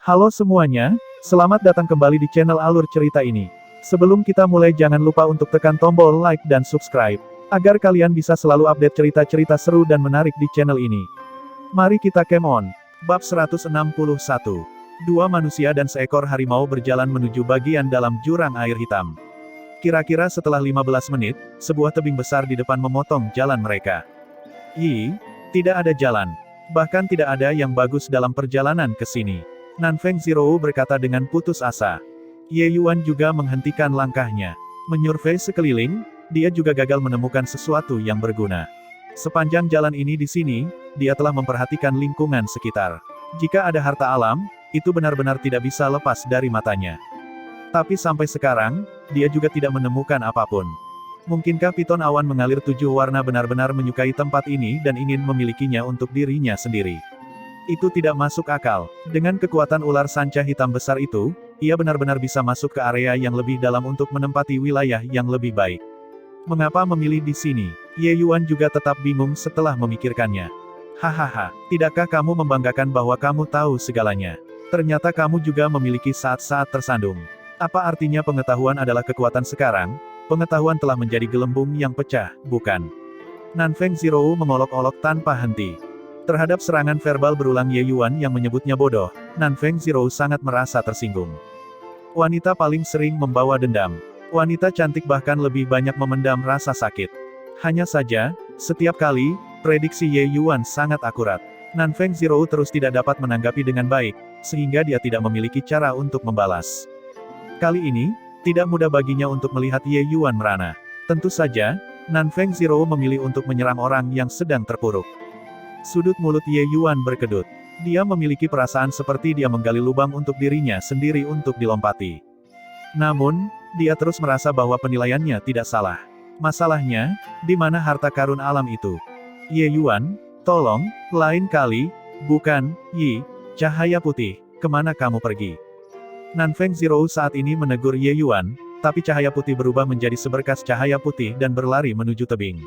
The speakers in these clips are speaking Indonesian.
Halo semuanya, selamat datang kembali di channel Alur Cerita ini. Sebelum kita mulai jangan lupa untuk tekan tombol like dan subscribe, agar kalian bisa selalu update cerita-cerita seru dan menarik di channel ini. Mari kita game on. Bab 161. Dua manusia dan seekor harimau berjalan menuju bagian dalam jurang air hitam. Kira-kira setelah 15 menit, sebuah tebing besar di depan memotong jalan mereka. Tidak ada jalan. Bahkan tidak ada yang bagus dalam perjalanan ke sini. Nanfeng Zhirou berkata dengan putus asa. Ye Yuan juga menghentikan langkahnya. Menyurvei sekeliling, dia juga gagal menemukan sesuatu yang berguna. Sepanjang jalan ini di sini, dia telah memperhatikan lingkungan sekitar. Jika ada harta alam, itu benar-benar tidak bisa lepas dari matanya. Tapi sampai sekarang, dia juga tidak menemukan apapun. Mungkinkah piton awan mengalir 7 warna benar-benar menyukai tempat ini dan ingin memilikinya untuk dirinya sendiri? Itu tidak masuk akal. Dengan kekuatan ular sanca hitam besar itu, ia benar-benar bisa masuk ke area yang lebih dalam untuk menempati wilayah yang lebih baik. Mengapa memilih di sini? Ye Yuan juga tetap bingung setelah memikirkannya. Hahaha, tidakkah kamu membanggakan bahwa kamu tahu segalanya? Ternyata kamu juga memiliki saat-saat tersandung. Apa artinya pengetahuan adalah kekuatan sekarang? Pengetahuan telah menjadi gelembung yang pecah, bukan? Nanfeng Zhirou mengolok-olok tanpa henti. Terhadap serangan verbal berulang Ye Yuan yang menyebutnya bodoh, Nanfeng Zhirou sangat merasa tersinggung. Wanita paling sering membawa dendam. Wanita cantik bahkan lebih banyak memendam rasa sakit. Hanya saja, setiap kali, prediksi Ye Yuan sangat akurat. Nanfeng Zhirou terus tidak dapat menanggapi dengan baik, sehingga dia tidak memiliki cara untuk membalas. Kali ini, tidak mudah baginya untuk melihat Ye Yuan merana. Tentu saja, Nanfeng Zhirou memilih untuk menyerang orang yang sedang terpuruk. Sudut mulut Ye Yuan berkedut. Dia memiliki perasaan seperti dia menggali lubang untuk dirinya sendiri untuk dilompati. Namun, dia terus merasa bahwa penilaiannya tidak salah. Masalahnya, di mana harta karun alam itu? Ye Yuan, tolong, lain kali, bukan, cahaya putih, kemana kamu pergi? Nanfeng Zhirou saat ini menegur Ye Yuan, tapi cahaya putih berubah menjadi seberkas cahaya putih dan berlari menuju tebing.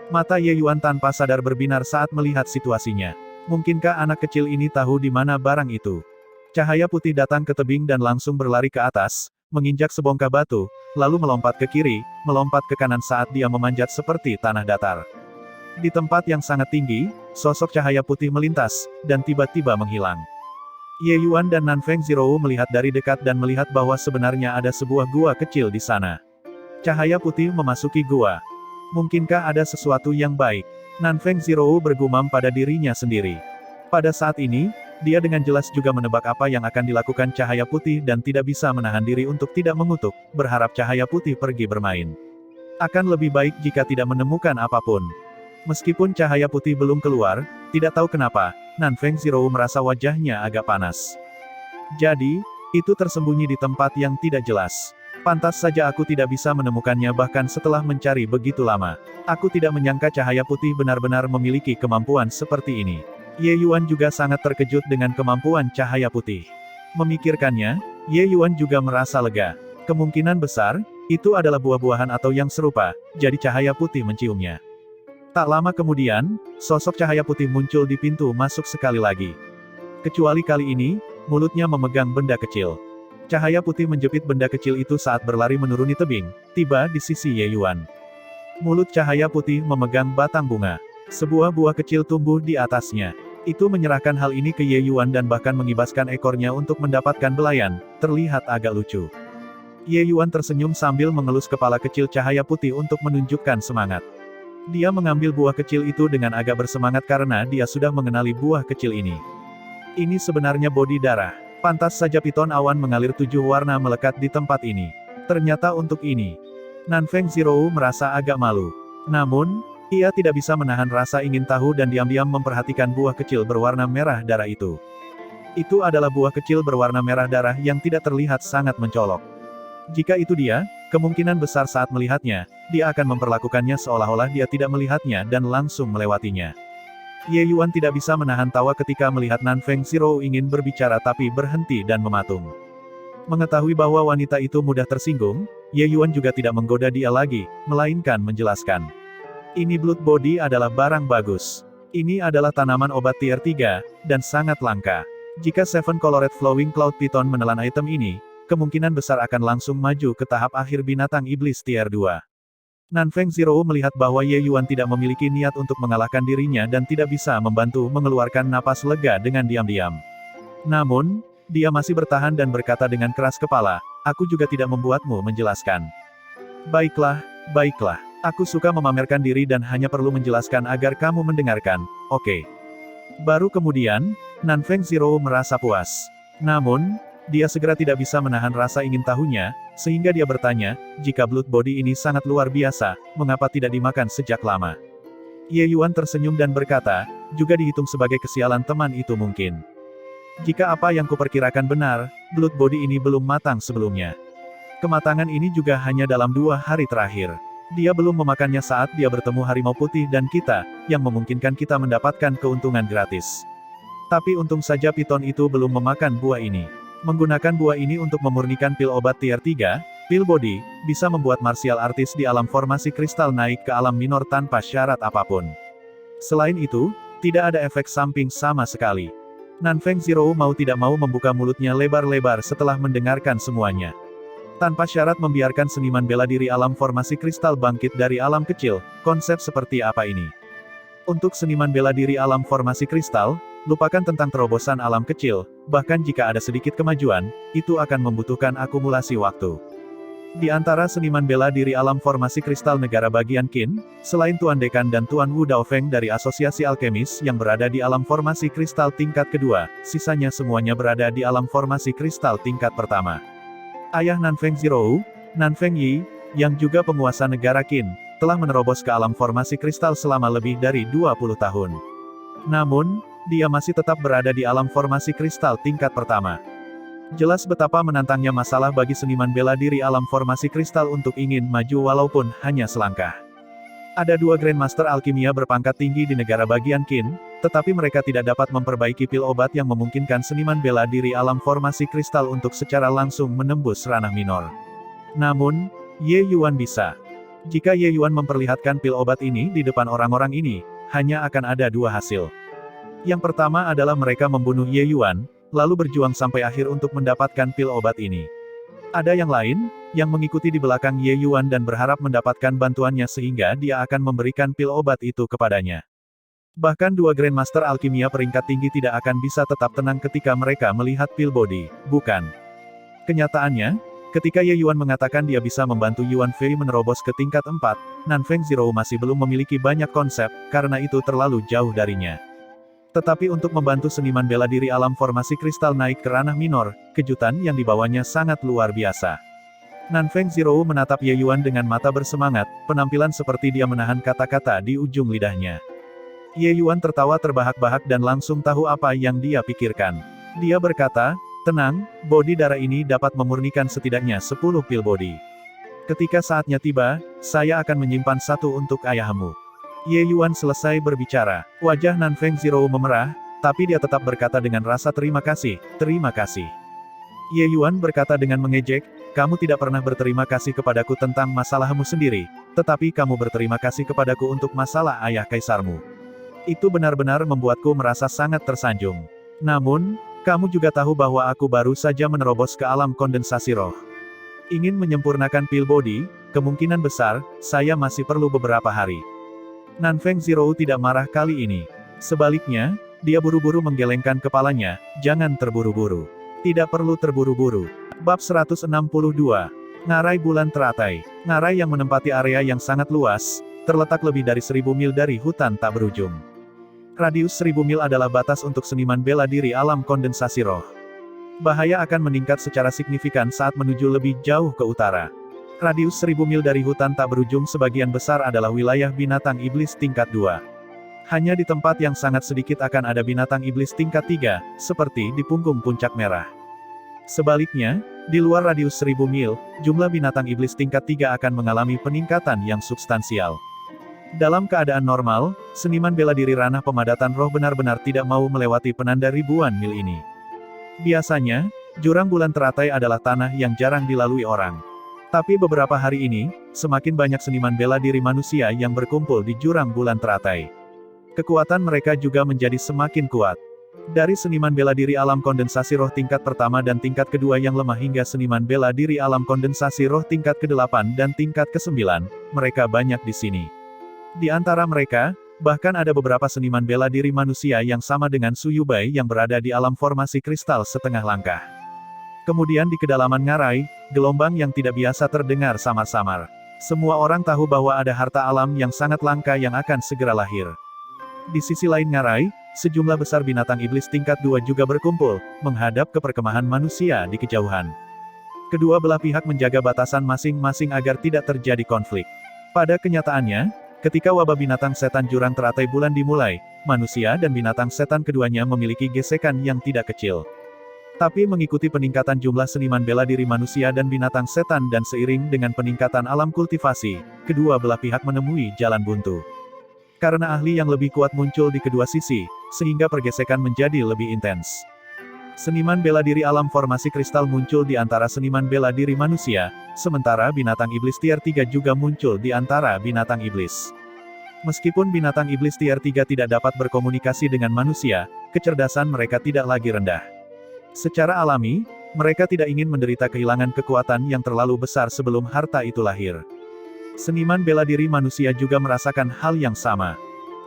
Mata Ye Yuan tanpa sadar berbinar saat melihat situasinya. Mungkinkah anak kecil ini tahu di mana barang itu? Cahaya putih datang ke tebing dan langsung berlari ke atas, menginjak sebongkah batu, lalu melompat ke kiri, melompat ke kanan saat dia memanjat seperti tanah datar. Di tempat yang sangat tinggi, sosok cahaya putih melintas, dan tiba-tiba menghilang. Ye Yuan dan Nanfeng Zhirou melihat dari dekat dan melihat bahwa sebenarnya ada sebuah gua kecil di sana. Cahaya putih memasuki gua. Mungkinkah ada sesuatu yang baik? Nanfeng Zhirou bergumam pada dirinya sendiri. Pada saat ini, dia dengan jelas juga menebak apa yang akan dilakukan cahaya putih dan tidak bisa menahan diri untuk tidak mengutuk, berharap cahaya putih pergi bermain. Akan lebih baik jika tidak menemukan apapun. Meskipun cahaya putih belum keluar, tidak tahu kenapa, Nanfeng Zhirou merasa wajahnya agak panas. Jadi, itu tersembunyi di tempat yang tidak jelas. Pantas saja aku tidak bisa menemukannya bahkan setelah mencari begitu lama. Aku tidak menyangka cahaya putih benar-benar memiliki kemampuan seperti ini. Ye Yuan juga sangat terkejut dengan kemampuan cahaya putih. Memikirkannya, Ye Yuan juga merasa lega. Kemungkinan besar, itu adalah buah-buahan atau yang serupa, jadi cahaya putih menciumnya. Tak lama kemudian, sosok cahaya putih muncul di pintu masuk sekali lagi. Kecuali kali ini, mulutnya memegang benda kecil. Cahaya putih menjepit benda kecil itu saat berlari menuruni tebing, tiba di sisi Ye Yuan. Mulut cahaya putih memegang batang bunga. Sebuah buah kecil tumbuh di atasnya. Itu menyerahkan hal ini ke Ye Yuan dan bahkan mengibaskan ekornya untuk mendapatkan belayan, terlihat agak lucu. Ye Yuan tersenyum sambil mengelus kepala kecil cahaya putih untuk menunjukkan semangat. Dia mengambil buah kecil itu dengan agak bersemangat karena dia sudah mengenali buah kecil ini. Ini sebenarnya bodi darah. Pantas saja piton awan mengalir 7 warna melekat di tempat ini. Ternyata untuk ini. Nanfeng Zhirou merasa agak malu. Namun, ia tidak bisa menahan rasa ingin tahu dan diam-diam memperhatikan buah kecil berwarna merah darah itu. Itu adalah buah kecil berwarna merah darah yang tidak terlihat sangat mencolok. Jika itu dia, kemungkinan besar saat melihatnya, dia akan memperlakukannya seolah-olah dia tidak melihatnya dan langsung melewatinya. Ye Yuan tidak bisa menahan tawa ketika melihat Nanfeng Zhirou ingin berbicara tapi berhenti dan mematung. Mengetahui bahwa wanita itu mudah tersinggung, Ye Yuan juga tidak menggoda dia lagi, melainkan menjelaskan. Ini Blood Body adalah barang bagus. Ini adalah tanaman obat tier 3, dan sangat langka. Jika Seven Colored Flowing Cloud Python menelan item ini, kemungkinan besar akan langsung maju ke tahap akhir binatang iblis tier 2. Nanfeng Zero melihat bahwa Ye Yuan tidak memiliki niat untuk mengalahkan dirinya dan tidak bisa membantu mengeluarkan napas lega dengan diam-diam. Namun, dia masih bertahan dan berkata dengan keras kepala, "Aku juga tidak membuatmu menjelaskan." Baiklah, baiklah. Aku suka memamerkan diri dan hanya perlu menjelaskan agar kamu mendengarkan, oke. Baru kemudian, Nanfeng Zero merasa puas. Namun, dia segera tidak bisa menahan rasa ingin tahunya, sehingga dia bertanya, jika blood body ini sangat luar biasa, mengapa tidak dimakan sejak lama? Ye Yuan tersenyum dan berkata, juga dihitung sebagai kesialan teman itu mungkin. Jika apa yang kuperkirakan benar, blood body ini belum matang sebelumnya. Kematangan ini juga hanya dalam 2 hari terakhir. Dia belum memakannya saat dia bertemu harimau putih dan kita, yang memungkinkan kita mendapatkan keuntungan gratis. Tapi untung saja piton itu belum memakan buah ini. Menggunakan buah ini untuk memurnikan pil obat tier 3, pil body, bisa membuat martial artis di alam formasi kristal naik ke alam minor tanpa syarat apapun. Selain itu, tidak ada efek samping sama sekali. Nanfeng Zero mau tidak mau membuka mulutnya lebar-lebar setelah mendengarkan semuanya. Tanpa syarat membiarkan seniman bela diri alam formasi kristal bangkit dari alam kecil, konsep seperti apa ini? Untuk seniman bela diri alam formasi kristal, lupakan tentang terobosan alam kecil, bahkan jika ada sedikit kemajuan, itu akan membutuhkan akumulasi waktu. Di antara seniman bela diri alam formasi kristal negara bagian Qin, selain Tuan Dekan dan Tuan Wu Daofeng dari Asosiasi Alkemis yang berada di alam formasi kristal tingkat kedua, sisanya semuanya berada di alam formasi kristal tingkat pertama. Ayah Nanfeng Zero, Nanfeng Yi, yang juga penguasa negara Qin, telah menerobos ke alam formasi kristal selama lebih dari 20 tahun. Namun, dia masih tetap berada di alam formasi kristal tingkat pertama. Jelas betapa menantangnya masalah bagi seniman bela diri alam formasi kristal untuk ingin maju walaupun hanya selangkah. Ada 2 Grandmaster Alkimia berpangkat tinggi di negara bagian Qin, tetapi mereka tidak dapat memperbaiki pil obat yang memungkinkan seniman bela diri alam formasi kristal untuk secara langsung menembus ranah minor. Namun, Ye Yuan bisa. Jika Ye Yuan memperlihatkan pil obat ini di depan orang-orang ini, hanya akan ada 2 hasil. Yang pertama adalah mereka membunuh Ye Yuan, lalu berjuang sampai akhir untuk mendapatkan pil obat ini. Ada yang lain, yang mengikuti di belakang Ye Yuan dan berharap mendapatkan bantuannya sehingga dia akan memberikan pil obat itu kepadanya. Bahkan 2 Grandmaster Alkimia peringkat tinggi tidak akan bisa tetap tenang ketika mereka melihat pil body, bukan? Kenyataannya, ketika Ye Yuan mengatakan dia bisa membantu Yuan Fei menerobos ke tingkat 4, Nanfeng Zero masih belum memiliki banyak konsep, karena itu terlalu jauh darinya. Tetapi untuk membantu seniman bela diri alam formasi kristal naik ke ranah minor, kejutan yang dibawanya sangat luar biasa. Nanfeng Zero menatap Ye Yuan dengan mata bersemangat, penampilan seperti dia menahan kata-kata di ujung lidahnya. Ye Yuan tertawa terbahak-bahak dan langsung tahu apa yang dia pikirkan. Dia berkata, tenang, bodi darah ini dapat memurnikan setidaknya 10 pil body. Ketika saatnya tiba, saya akan menyimpan 1 untuk ayahmu. Ye Yuan selesai berbicara. Wajah Nanfeng Zero memerah, tapi dia tetap berkata dengan rasa terima kasih, terima kasih. Ye Yuan berkata dengan mengejek, kamu tidak pernah berterima kasih kepadaku tentang masalahmu sendiri, tetapi kamu berterima kasih kepadaku untuk masalah ayah kaisarmu. Itu benar-benar membuatku merasa sangat tersanjung. Namun, kamu juga tahu bahwa aku baru saja menerobos ke alam kondensasi roh. Ingin menyempurnakan pil body, kemungkinan besar, saya masih perlu beberapa hari. Nanfeng Zero tidak marah kali ini. Sebaliknya, dia buru-buru menggelengkan kepalanya, jangan terburu-buru. Tidak perlu terburu-buru. Bab 162. Ngarai bulan teratai. Ngarai yang menempati area yang sangat luas, terletak lebih dari 1000 mil dari hutan tak berujung. Radius 1000 mil adalah batas untuk seniman bela diri alam kondensasi roh. Bahaya akan meningkat secara signifikan saat menuju lebih jauh ke utara. Radius 1000 mil dari hutan tak berujung sebagian besar adalah wilayah binatang iblis tingkat 2. Hanya di tempat yang sangat sedikit akan ada binatang iblis tingkat 3, seperti di punggung puncak merah. Sebaliknya, di luar radius 1000 mil, jumlah binatang iblis tingkat 3 akan mengalami peningkatan yang substansial. Dalam keadaan normal, seniman bela diri ranah pemadatan roh benar-benar tidak mau melewati penanda ribuan mil ini. Biasanya, jurang bulan teratai adalah tanah yang jarang dilalui orang. Tapi beberapa hari ini, semakin banyak seniman bela diri manusia yang berkumpul di jurang bulan teratai. Kekuatan mereka juga menjadi semakin kuat. Dari seniman bela diri alam kondensasi roh tingkat pertama dan tingkat kedua yang lemah hingga seniman bela diri alam kondensasi roh tingkat ke-8 dan tingkat ke-9, mereka banyak di sini. Di antara mereka, bahkan ada beberapa seniman bela diri manusia yang sama dengan Su Yubai yang berada di alam formasi kristal setengah langkah. Kemudian di kedalaman ngarai, gelombang yang tidak biasa terdengar samar-samar. Semua orang tahu bahwa ada harta alam yang sangat langka yang akan segera lahir. Di sisi lain ngarai, sejumlah besar binatang iblis tingkat 2 juga berkumpul, menghadap ke perkemahan manusia di kejauhan. Kedua belah pihak menjaga batasan masing-masing agar tidak terjadi konflik. Pada kenyataannya, ketika wabah binatang setan jurang teratai bulan dimulai, manusia dan binatang setan keduanya memiliki gesekan yang tidak kecil. Tapi mengikuti peningkatan jumlah seniman bela diri manusia dan binatang setan dan seiring dengan peningkatan alam kultivasi, kedua belah pihak menemui jalan buntu. Karena ahli yang lebih kuat muncul di kedua sisi, sehingga pergesekan menjadi lebih intens. Seniman bela diri alam formasi kristal muncul di antara seniman bela diri manusia, sementara binatang iblis tier 3 juga muncul di antara binatang iblis. Meskipun binatang iblis tier 3 tidak dapat berkomunikasi dengan manusia, kecerdasan mereka tidak lagi rendah. Secara alami, mereka tidak ingin menderita kehilangan kekuatan yang terlalu besar sebelum harta itu lahir. Seniman bela diri manusia juga merasakan hal yang sama.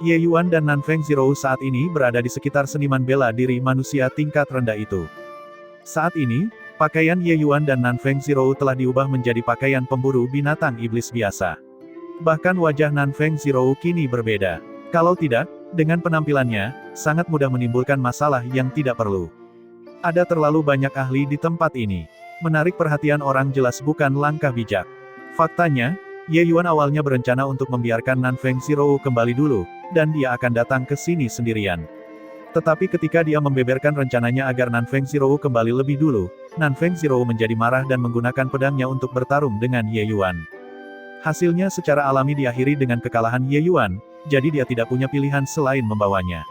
Ye Yuan dan Nanfeng Zhirou saat ini berada di sekitar seniman bela diri manusia tingkat rendah itu. Saat ini, pakaian Ye Yuan dan Nanfeng Zhirou telah diubah menjadi pakaian pemburu binatang iblis biasa. Bahkan wajah Nanfeng Zhirou kini berbeda. Kalau tidak, dengan penampilannya, sangat mudah menimbulkan masalah yang tidak perlu. Ada terlalu banyak ahli di tempat ini. Menarik perhatian orang jelas bukan langkah bijak. Faktanya, Ye Yuan awalnya berencana untuk membiarkan Nanfeng Zhirou kembali dulu, dan dia akan datang ke sini sendirian. Tetapi ketika dia membeberkan rencananya agar Nanfeng Zhirou kembali lebih dulu, Nanfeng Zhirou menjadi marah dan menggunakan pedangnya untuk bertarung dengan Ye Yuan. Hasilnya secara alami diakhiri dengan kekalahan Ye Yuan, jadi dia tidak punya pilihan selain membawanya.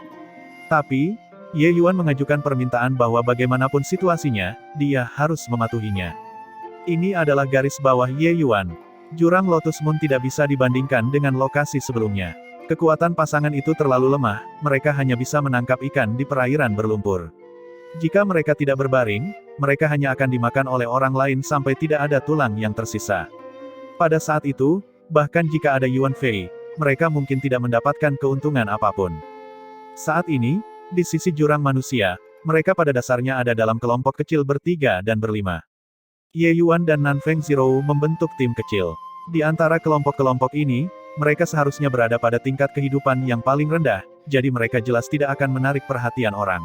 Tapi, Ye Yuan mengajukan permintaan bahwa bagaimanapun situasinya, dia harus mematuhinya. Ini adalah garis bawah Ye Yuan. Jurang Lotus Moon tidak bisa dibandingkan dengan lokasi sebelumnya. Kekuatan pasangan itu terlalu lemah, mereka hanya bisa menangkap ikan di perairan berlumpur. Jika mereka tidak berbaring, mereka hanya akan dimakan oleh orang lain sampai tidak ada tulang yang tersisa. Pada saat itu, bahkan jika ada Yuan Fei, mereka mungkin tidak mendapatkan keuntungan apapun. Saat ini, di sisi jurang manusia, mereka pada dasarnya ada dalam kelompok kecil bertiga dan berlima. Ye Yuan dan Nanfeng Zhirou membentuk tim kecil. Di antara kelompok-kelompok ini, mereka seharusnya berada pada tingkat kehidupan yang paling rendah, jadi mereka jelas tidak akan menarik perhatian orang.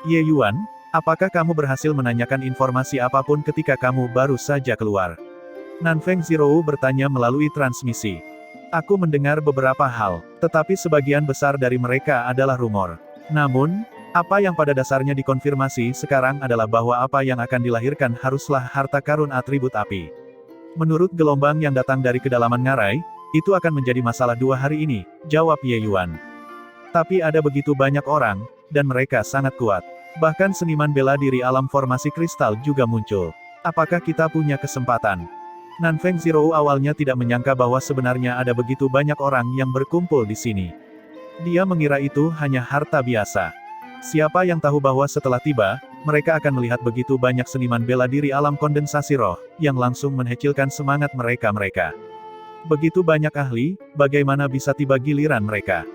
Ye Yuan, apakah kamu berhasil menanyakan informasi apapun ketika kamu baru saja keluar? Nanfeng Zhirou bertanya melalui transmisi. Aku mendengar beberapa hal, tetapi sebagian besar dari mereka adalah rumor. Namun, apa yang pada dasarnya dikonfirmasi sekarang adalah bahwa apa yang akan dilahirkan haruslah harta karun atribut api. Menurut gelombang yang datang dari kedalaman ngarai, itu akan menjadi masalah 2 hari ini, jawab Ye Yuan. Tapi ada begitu banyak orang, dan mereka sangat kuat. Bahkan seniman bela diri alam formasi kristal juga muncul. Apakah kita punya kesempatan? Nanfeng Zhirou awalnya tidak menyangka bahwa sebenarnya ada begitu banyak orang yang berkumpul di sini. Dia mengira itu hanya harta biasa. Siapa yang tahu bahwa setelah tiba, mereka akan melihat begitu banyak seniman bela diri alam kondensasi roh, yang langsung menghecilkan semangat mereka. Begitu banyak ahli, bagaimana bisa tiba giliran mereka?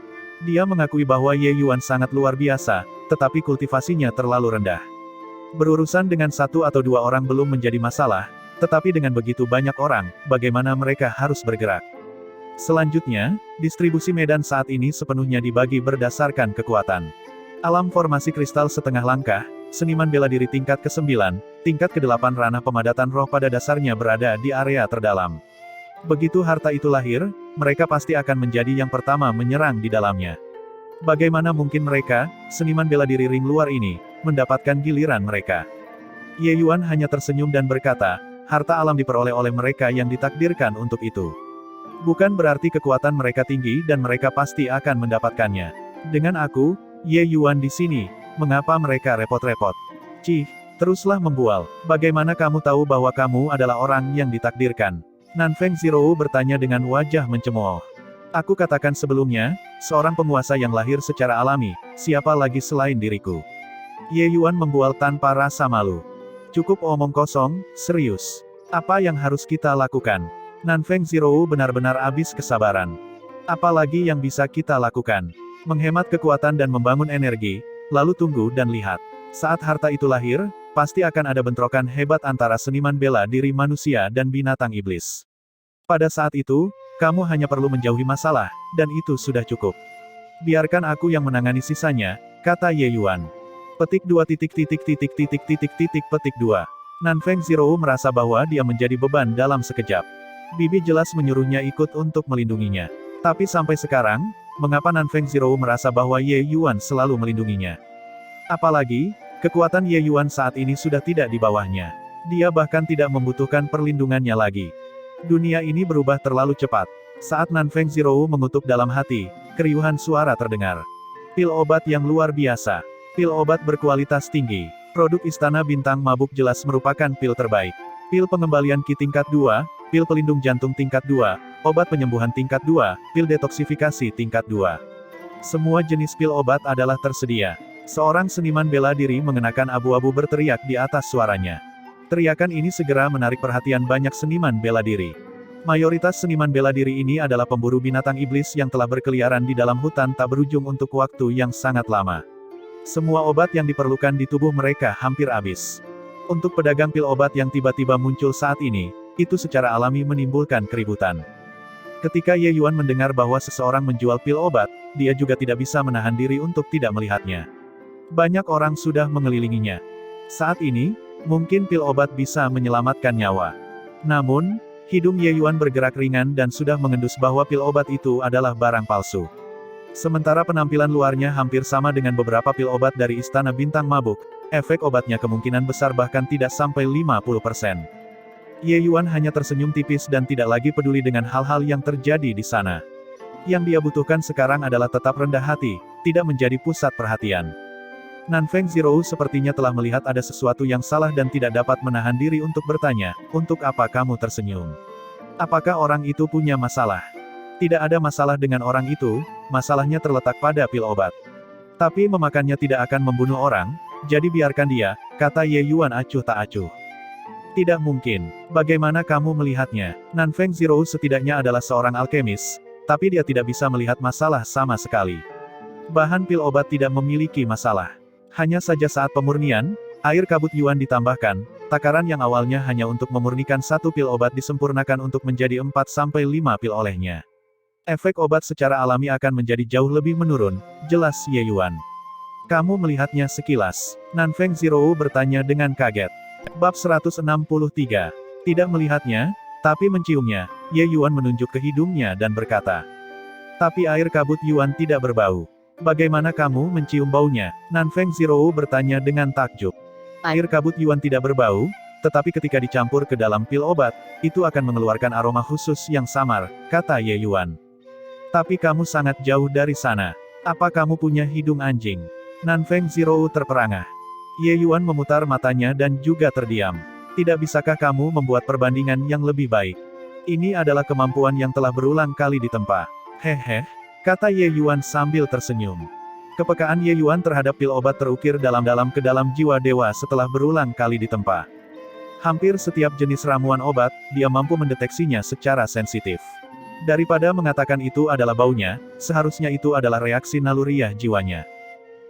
Dia mengakui bahwa Ye Yuan sangat luar biasa, tetapi kultivasinya terlalu rendah. Berurusan dengan 1 atau 2 orang belum menjadi masalah, tetapi dengan begitu banyak orang, bagaimana mereka harus bergerak? Selanjutnya, distribusi medan saat ini sepenuhnya dibagi berdasarkan kekuatan. Alam formasi kristal setengah langkah, seniman bela diri tingkat ke-9, tingkat ke-8 ranah pemadatan roh pada dasarnya berada di area terdalam. Begitu harta itu lahir, mereka pasti akan menjadi yang pertama menyerang di dalamnya. Bagaimana mungkin mereka, seniman bela diri ring luar ini, mendapatkan giliran mereka? Ye Yuan hanya tersenyum dan berkata, harta alam diperoleh oleh mereka yang ditakdirkan untuk itu. Bukan berarti kekuatan mereka tinggi dan mereka pasti akan mendapatkannya. Dengan aku, Ye Yuan di sini, mengapa mereka repot-repot? Cih, teruslah membual. Bagaimana kamu tahu bahwa kamu adalah orang yang ditakdirkan? Nanfeng Zhirou bertanya dengan wajah mencemooh. Aku katakan sebelumnya, Seorang penguasa yang lahir secara alami, siapa lagi selain diriku? Ye Yuan membual tanpa rasa malu. Cukup omong kosong, serius. Apa yang harus kita lakukan? Nanfeng Zirou benar-benar habis kesabaran. Apalagi yang bisa kita lakukan? Menghemat kekuatan dan membangun energi, lalu tunggu dan lihat. Saat harta itu lahir, pasti akan ada bentrokan hebat antara seniman bela diri manusia dan binatang iblis. Pada saat itu, kamu hanya perlu menjauhi masalah, dan itu sudah cukup. Biarkan aku yang menangani sisanya, kata Ye Yuan. Petik 2 petik 2. Nanfeng Zirou merasa bahwa dia menjadi beban dalam sekejap. Bibi jelas menyuruhnya ikut untuk melindunginya. Tapi sampai sekarang, mengapa Nanfeng Zirou merasa bahwa Ye Yuan selalu melindunginya? Apalagi, kekuatan Ye Yuan saat ini sudah tidak di bawahnya. Dia bahkan tidak membutuhkan perlindungannya lagi. Dunia ini berubah terlalu cepat. Saat Nanfeng Zirou mengutuk dalam hati, keriuhan suara terdengar. Pil obat yang luar biasa. Pil obat berkualitas tinggi. Produk Istana Bintang Mabuk jelas merupakan pil terbaik. Pil pengembalian Ki tingkat 2, pil pelindung jantung tingkat 2, obat penyembuhan tingkat 2, pil detoksifikasi tingkat 2. Semua jenis pil obat adalah tersedia. Seorang seniman bela diri mengenakan abu-abu berteriak di atas suaranya. Teriakan ini segera menarik perhatian banyak seniman bela diri. Mayoritas seniman bela diri ini adalah pemburu binatang iblis yang telah berkeliaran di dalam hutan tak berujung untuk waktu yang sangat lama. Semua obat yang diperlukan di tubuh mereka hampir habis. Untuk pedagang pil obat yang tiba-tiba muncul saat ini, itu secara alami menimbulkan keributan. Ketika Ye Yuan mendengar bahwa seseorang menjual pil obat, dia juga tidak bisa menahan diri untuk tidak melihatnya. Banyak orang sudah mengelilinginya. Saat ini, mungkin pil obat bisa menyelamatkan nyawa. Namun, hidung Ye Yuan bergerak ringan dan sudah mengendus bahwa pil obat itu adalah barang palsu. Sementara penampilan luarnya hampir sama dengan beberapa pil obat dari Istana Bintang Mabuk, efek obatnya kemungkinan besar bahkan tidak sampai 50%. Ye Yuan hanya tersenyum tipis dan tidak lagi peduli dengan hal-hal yang terjadi di sana. Yang dia butuhkan sekarang adalah tetap rendah hati, tidak menjadi pusat perhatian. Nanfeng Zirou sepertinya telah melihat ada sesuatu yang salah dan tidak dapat menahan diri untuk bertanya, untuk apa kamu tersenyum? Apakah orang itu punya masalah? Tidak ada masalah dengan orang itu, masalahnya terletak pada pil obat. Tapi memakannya tidak akan membunuh orang, jadi biarkan dia, kata Ye Yuan acuh tak acuh. Tidak mungkin. Bagaimana kamu melihatnya? Nanfeng Zirou setidaknya adalah seorang alkemis, tapi dia tidak bisa melihat masalah sama sekali. Bahan pil obat tidak memiliki masalah. Hanya saja saat pemurnian, air kabut Yuan ditambahkan, takaran yang awalnya hanya untuk memurnikan satu pil obat disempurnakan untuk menjadi 4-5 pil olehnya. Efek obat secara alami akan menjadi jauh lebih menurun, jelas Ye Yuan. Kamu melihatnya sekilas. Nanfeng Zirou bertanya dengan kaget. Bab 163. Tidak melihatnya, tapi menciumnya, Ye Yuan menunjuk ke hidungnya dan berkata. Tapi air kabut Yuan tidak berbau. Bagaimana kamu mencium baunya? Nanfeng Zirou bertanya dengan takjub. Air kabut Yuan tidak berbau, tetapi ketika dicampur ke dalam pil obat, itu akan mengeluarkan aroma khusus yang samar, kata Ye Yuan. Tapi kamu sangat jauh dari sana. Apa kamu punya hidung anjing? Nanfeng Zirou terperangah. Ye Yuan memutar matanya dan juga terdiam. Tidak bisakah kamu membuat perbandingan yang lebih baik? Ini adalah kemampuan yang telah berulang kali ditempa. Hehe, kata Ye Yuan sambil tersenyum. Kepekaan Ye Yuan terhadap pil obat terukir dalam-dalam ke dalam jiwa dewa setelah berulang kali ditempa. Hampir setiap jenis ramuan obat, dia mampu mendeteksinya secara sensitif. Daripada mengatakan itu adalah baunya, seharusnya itu adalah reaksi naluriah jiwanya.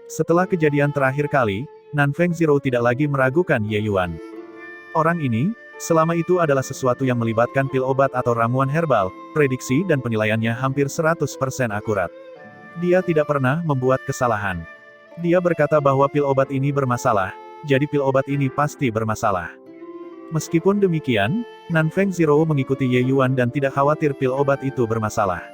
Setelah kejadian terakhir kali, Nanfeng Zirou tidak lagi meragukan Ye Yuan. Orang ini, selama itu adalah sesuatu yang melibatkan pil obat atau ramuan herbal, prediksi dan penilaiannya hampir 100% akurat. Dia tidak pernah membuat kesalahan. Dia berkata bahwa pil obat ini bermasalah, jadi pil obat ini pasti bermasalah. Meskipun demikian, Nanfeng Zirou mengikuti Ye Yuan dan tidak khawatir pil obat itu bermasalah.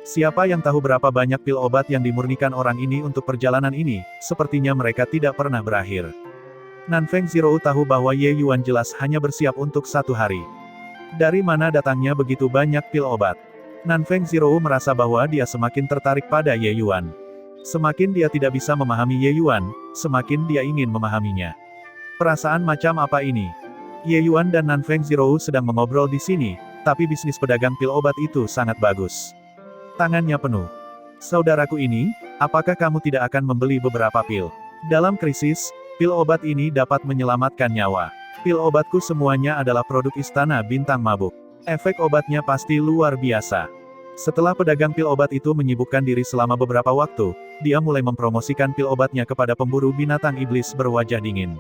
Siapa yang tahu berapa banyak pil obat yang dimurnikan orang ini untuk perjalanan ini, sepertinya mereka tidak pernah berakhir. Nanfeng Zirou tahu bahwa Ye Yuan jelas hanya bersiap untuk 1 hari. Dari mana datangnya begitu banyak pil obat? Nanfeng Zirou merasa bahwa dia semakin tertarik pada Ye Yuan. Semakin dia tidak bisa memahami Ye Yuan, semakin dia ingin memahaminya. Perasaan macam apa ini? Ye Yuan dan Nanfeng Zirou sedang mengobrol di sini, tapi bisnis pedagang pil obat itu sangat bagus. Tangannya penuh. Saudaraku ini, apakah kamu tidak akan membeli beberapa pil? Dalam krisis, pil obat ini dapat menyelamatkan nyawa. Pil obatku semuanya adalah produk Istana Bintang Mabuk. Efek obatnya pasti luar biasa. Setelah pedagang pil obat itu menyibukkan diri selama beberapa waktu, dia mulai mempromosikan pil obatnya kepada pemburu binatang iblis berwajah dingin.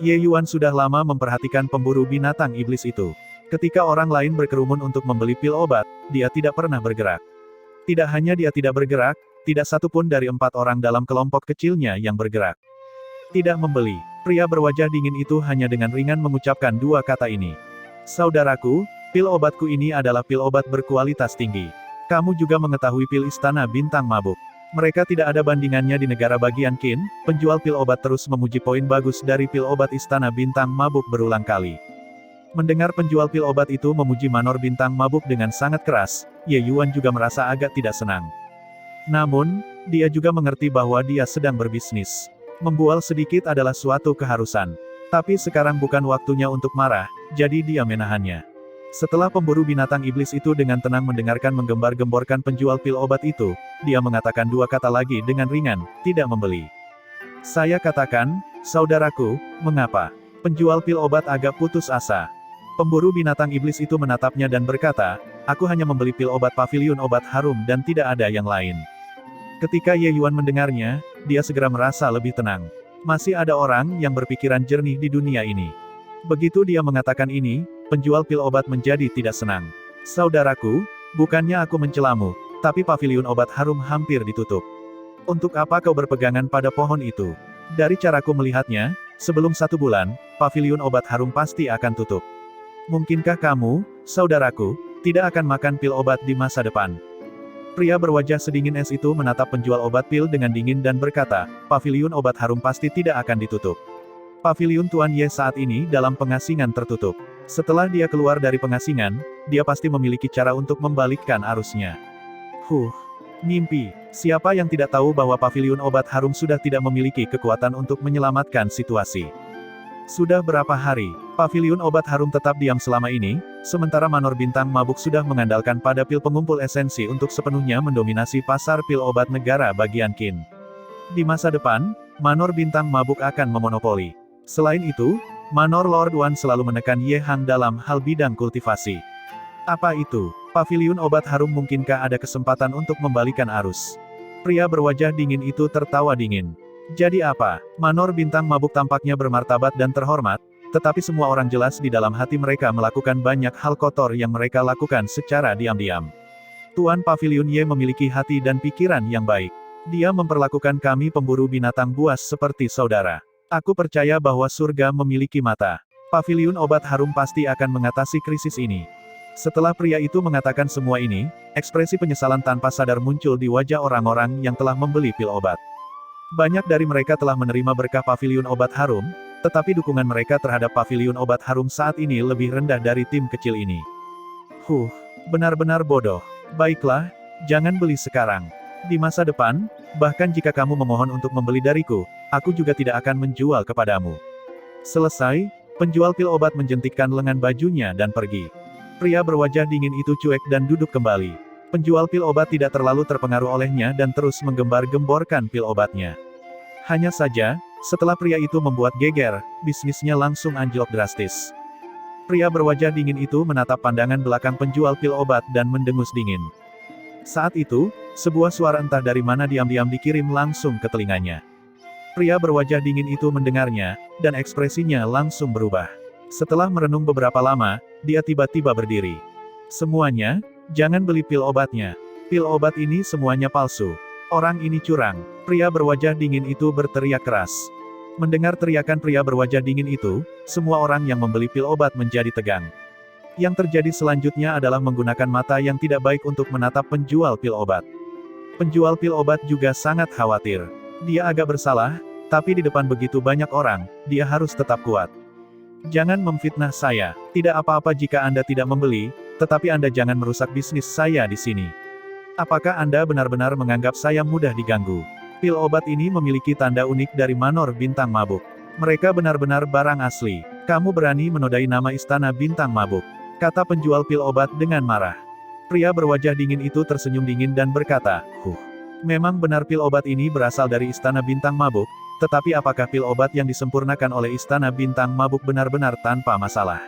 Ye Yuan sudah lama memperhatikan pemburu binatang iblis itu. Ketika orang lain berkerumun untuk membeli pil obat, dia tidak pernah bergerak. Tidak hanya dia tidak bergerak, tidak satu pun dari 4 orang dalam kelompok kecilnya yang bergerak. Tidak membeli. Pria berwajah dingin itu hanya dengan ringan mengucapkan 2 kata ini. Saudaraku, pil obatku ini adalah pil obat berkualitas tinggi. Kamu juga mengetahui pil Istana Bintang Mabuk. Mereka tidak ada bandingannya di negara bagian Qin. Penjual pil obat terus memuji poin bagus dari pil obat Istana Bintang Mabuk berulang kali. Mendengar penjual pil obat itu memuji Manor Bintang Mabuk dengan sangat keras, Ye Yuan juga merasa agak tidak senang. Namun, dia juga mengerti bahwa dia sedang berbisnis. Membual sedikit adalah suatu keharusan. Tapi sekarang bukan waktunya untuk marah, jadi dia menahannya. Setelah pemburu binatang iblis itu dengan tenang mendengarkan menggembar-gemborkan penjual pil obat itu, dia mengatakan 2 kata lagi dengan ringan, tidak membeli. Saya katakan, saudaraku, mengapa? Penjual pil obat agak putus asa. Pemburu binatang iblis itu menatapnya dan berkata, aku hanya membeli pil obat paviliun obat harum dan tidak ada yang lain. Ketika Ye Yuan mendengarnya, dia segera merasa lebih tenang. Masih ada orang yang berpikiran jernih di dunia ini. Begitu dia mengatakan ini, penjual pil obat menjadi tidak senang. Saudaraku, bukannya aku mencelamu, tapi paviliun obat harum hampir ditutup. Untuk apa kau berpegangan pada pohon itu? Dari caraku melihatnya, sebelum 1 bulan, paviliun obat harum pasti akan tutup. Mungkinkah kamu, saudaraku, tidak akan makan pil obat di masa depan? Pria berwajah sedingin es itu menatap penjual obat pil dengan dingin dan berkata, paviliun obat harum pasti tidak akan ditutup. Paviliun Tuan Ye saat ini dalam pengasingan tertutup. Setelah dia keluar dari pengasingan, dia pasti memiliki cara untuk membalikkan arusnya. Mimpi. Siapa yang tidak tahu bahwa paviliun obat harum sudah tidak memiliki kekuatan untuk menyelamatkan situasi? Sudah berapa hari, paviliun obat harum tetap diam selama ini, sementara Manor Bintang Mabuk sudah mengandalkan pada pil pengumpul esensi untuk sepenuhnya mendominasi pasar pil obat negara bagian Qin. Di masa depan, Manor Bintang Mabuk akan memonopoli. Selain itu, Manor Lord Wan selalu menekan Ye Hang dalam hal bidang kultivasi. Apa itu? Paviliun obat harum mungkinkah ada kesempatan untuk membalikan arus? Pria berwajah dingin itu tertawa dingin. Jadi apa? Manor Bintang Mabuk tampaknya bermartabat dan terhormat, tetapi semua orang jelas di dalam hati mereka melakukan banyak hal kotor yang mereka lakukan secara diam-diam. Tuan Paviliun Ye memiliki hati dan pikiran yang baik. Dia memperlakukan kami pemburu binatang buas seperti saudara. Aku percaya bahwa surga memiliki mata. Paviliun obat harum pasti akan mengatasi krisis ini. Setelah pria itu mengatakan semua ini, ekspresi penyesalan tanpa sadar muncul di wajah orang-orang yang telah membeli pil obat. Banyak dari mereka telah menerima berkah paviliun obat harum, tetapi dukungan mereka terhadap paviliun obat harum saat ini lebih rendah dari tim kecil ini. Benar-benar bodoh. Baiklah, jangan beli sekarang. Di masa depan, bahkan jika kamu memohon untuk membeli dariku, aku juga tidak akan menjual kepadamu. Selesai, penjual pil obat menjentikkan lengan bajunya dan pergi. Pria berwajah dingin itu cuek dan duduk kembali. Penjual pil obat tidak terlalu terpengaruh olehnya dan terus menggembar-gemborkan pil obatnya. Hanya saja, setelah pria itu membuat geger, bisnisnya langsung anjlok drastis. Pria berwajah dingin itu menatap pandangan belakang penjual pil obat dan mendengus dingin. Saat itu, sebuah suara entah dari mana diam-diam dikirim langsung ke telinganya. Pria berwajah dingin itu mendengarnya, dan ekspresinya langsung berubah. Setelah merenung beberapa lama, dia tiba-tiba berdiri. Semuanya, jangan beli pil obatnya. Pil obat ini semuanya palsu. Orang ini curang. Pria berwajah dingin itu berteriak keras. Mendengar teriakan pria berwajah dingin itu, semua orang yang membeli pil obat menjadi tegang. Yang terjadi selanjutnya adalah menggunakan mata yang tidak baik untuk menatap penjual pil obat. Penjual pil obat juga sangat khawatir. Dia agak bersalah, tapi di depan begitu banyak orang, dia harus tetap kuat. Jangan memfitnah saya. Tidak apa-apa jika Anda tidak membeli, tetapi Anda jangan merusak bisnis saya di sini. Apakah Anda benar-benar menganggap saya mudah diganggu? Pil obat ini memiliki tanda unik dari Manor Bintang Mabuk. Mereka benar-benar barang asli. Kamu berani menodai nama Istana Bintang Mabuk, kata penjual pil obat dengan marah. Pria berwajah dingin itu tersenyum dingin dan berkata, Memang benar pil obat ini berasal dari Istana Bintang Mabuk, tetapi apakah pil obat yang disempurnakan oleh Istana Bintang Mabuk benar-benar tanpa masalah?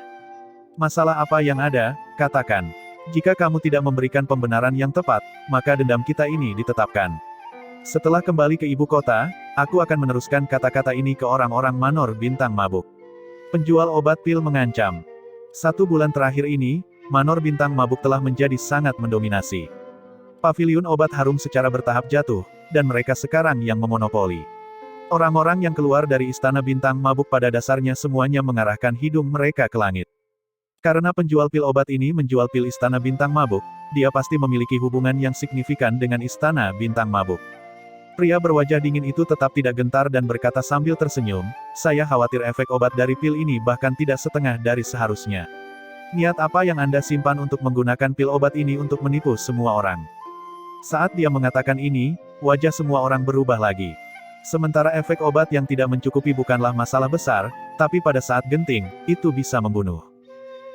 Masalah apa yang ada, katakan. Jika kamu tidak memberikan pembenaran yang tepat, maka dendam kita ini ditetapkan. Setelah kembali ke ibu kota, aku akan meneruskan kata-kata ini ke orang-orang Manor Bintang Mabuk. Penjual obat pil mengancam. 1 bulan terakhir ini, Manor Bintang Mabuk telah menjadi sangat mendominasi. Paviliun obat harum secara bertahap jatuh, dan mereka sekarang yang memonopoli. Orang-orang yang keluar dari Istana Bintang Mabuk pada dasarnya semuanya mengarahkan hidung mereka ke langit. Karena penjual pil obat ini menjual pil Istana Bintang Mabuk, dia pasti memiliki hubungan yang signifikan dengan Istana Bintang Mabuk. Pria berwajah dingin itu tetap tidak gentar dan berkata sambil tersenyum, saya khawatir efek obat dari pil ini bahkan tidak setengah dari seharusnya. Niat apa yang Anda simpan untuk menggunakan pil obat ini untuk menipu semua orang? Saat dia mengatakan ini, wajah semua orang berubah lagi. Sementara efek obat yang tidak mencukupi bukanlah masalah besar, tapi pada saat genting, itu bisa membunuh.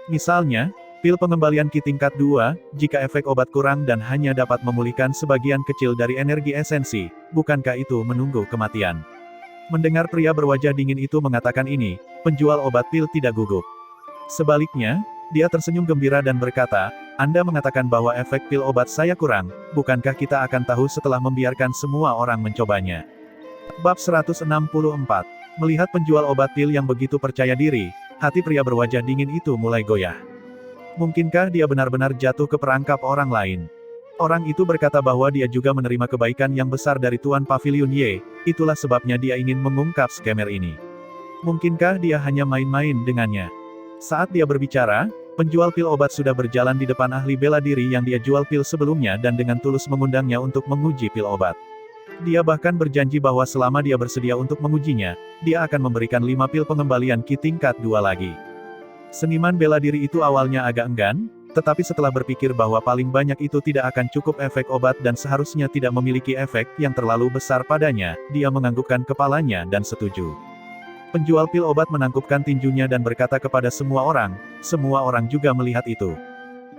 Misalnya, pil pengembalian Ki tingkat 2, jika efek obat kurang dan hanya dapat memulihkan sebagian kecil dari energi esensi, bukankah itu menunggu kematian? Mendengar pria berwajah dingin itu mengatakan ini, penjual obat pil tidak gugup. Sebaliknya, dia tersenyum gembira dan berkata, Anda mengatakan bahwa efek pil obat saya kurang, bukankah kita akan tahu setelah membiarkan semua orang mencobanya? Bab 164. Melihat penjual obat pil yang begitu percaya diri, hati pria berwajah dingin itu mulai goyah. Mungkinkah dia benar-benar jatuh ke perangkap orang lain? Orang itu berkata bahwa dia juga menerima kebaikan yang besar dari Tuan Paviliun Ye, itulah sebabnya dia ingin mengungkap skemer ini. Mungkinkah dia hanya main-main dengannya? Saat dia berbicara, penjual pil obat sudah berjalan di depan ahli bela diri yang dia jual pil sebelumnya dan dengan tulus mengundangnya untuk menguji pil obat. Dia bahkan berjanji bahwa selama dia bersedia untuk mengujinya, dia akan memberikan 5 pil pengembalian Ki tingkat 2 lagi. Seniman bela diri itu awalnya agak enggan, tetapi setelah berpikir bahwa paling banyak itu tidak akan cukup efek obat dan seharusnya tidak memiliki efek yang terlalu besar padanya, dia menganggukkan kepalanya dan setuju. Penjual pil obat menangkupkan tinjunya dan berkata kepada semua orang juga melihat itu.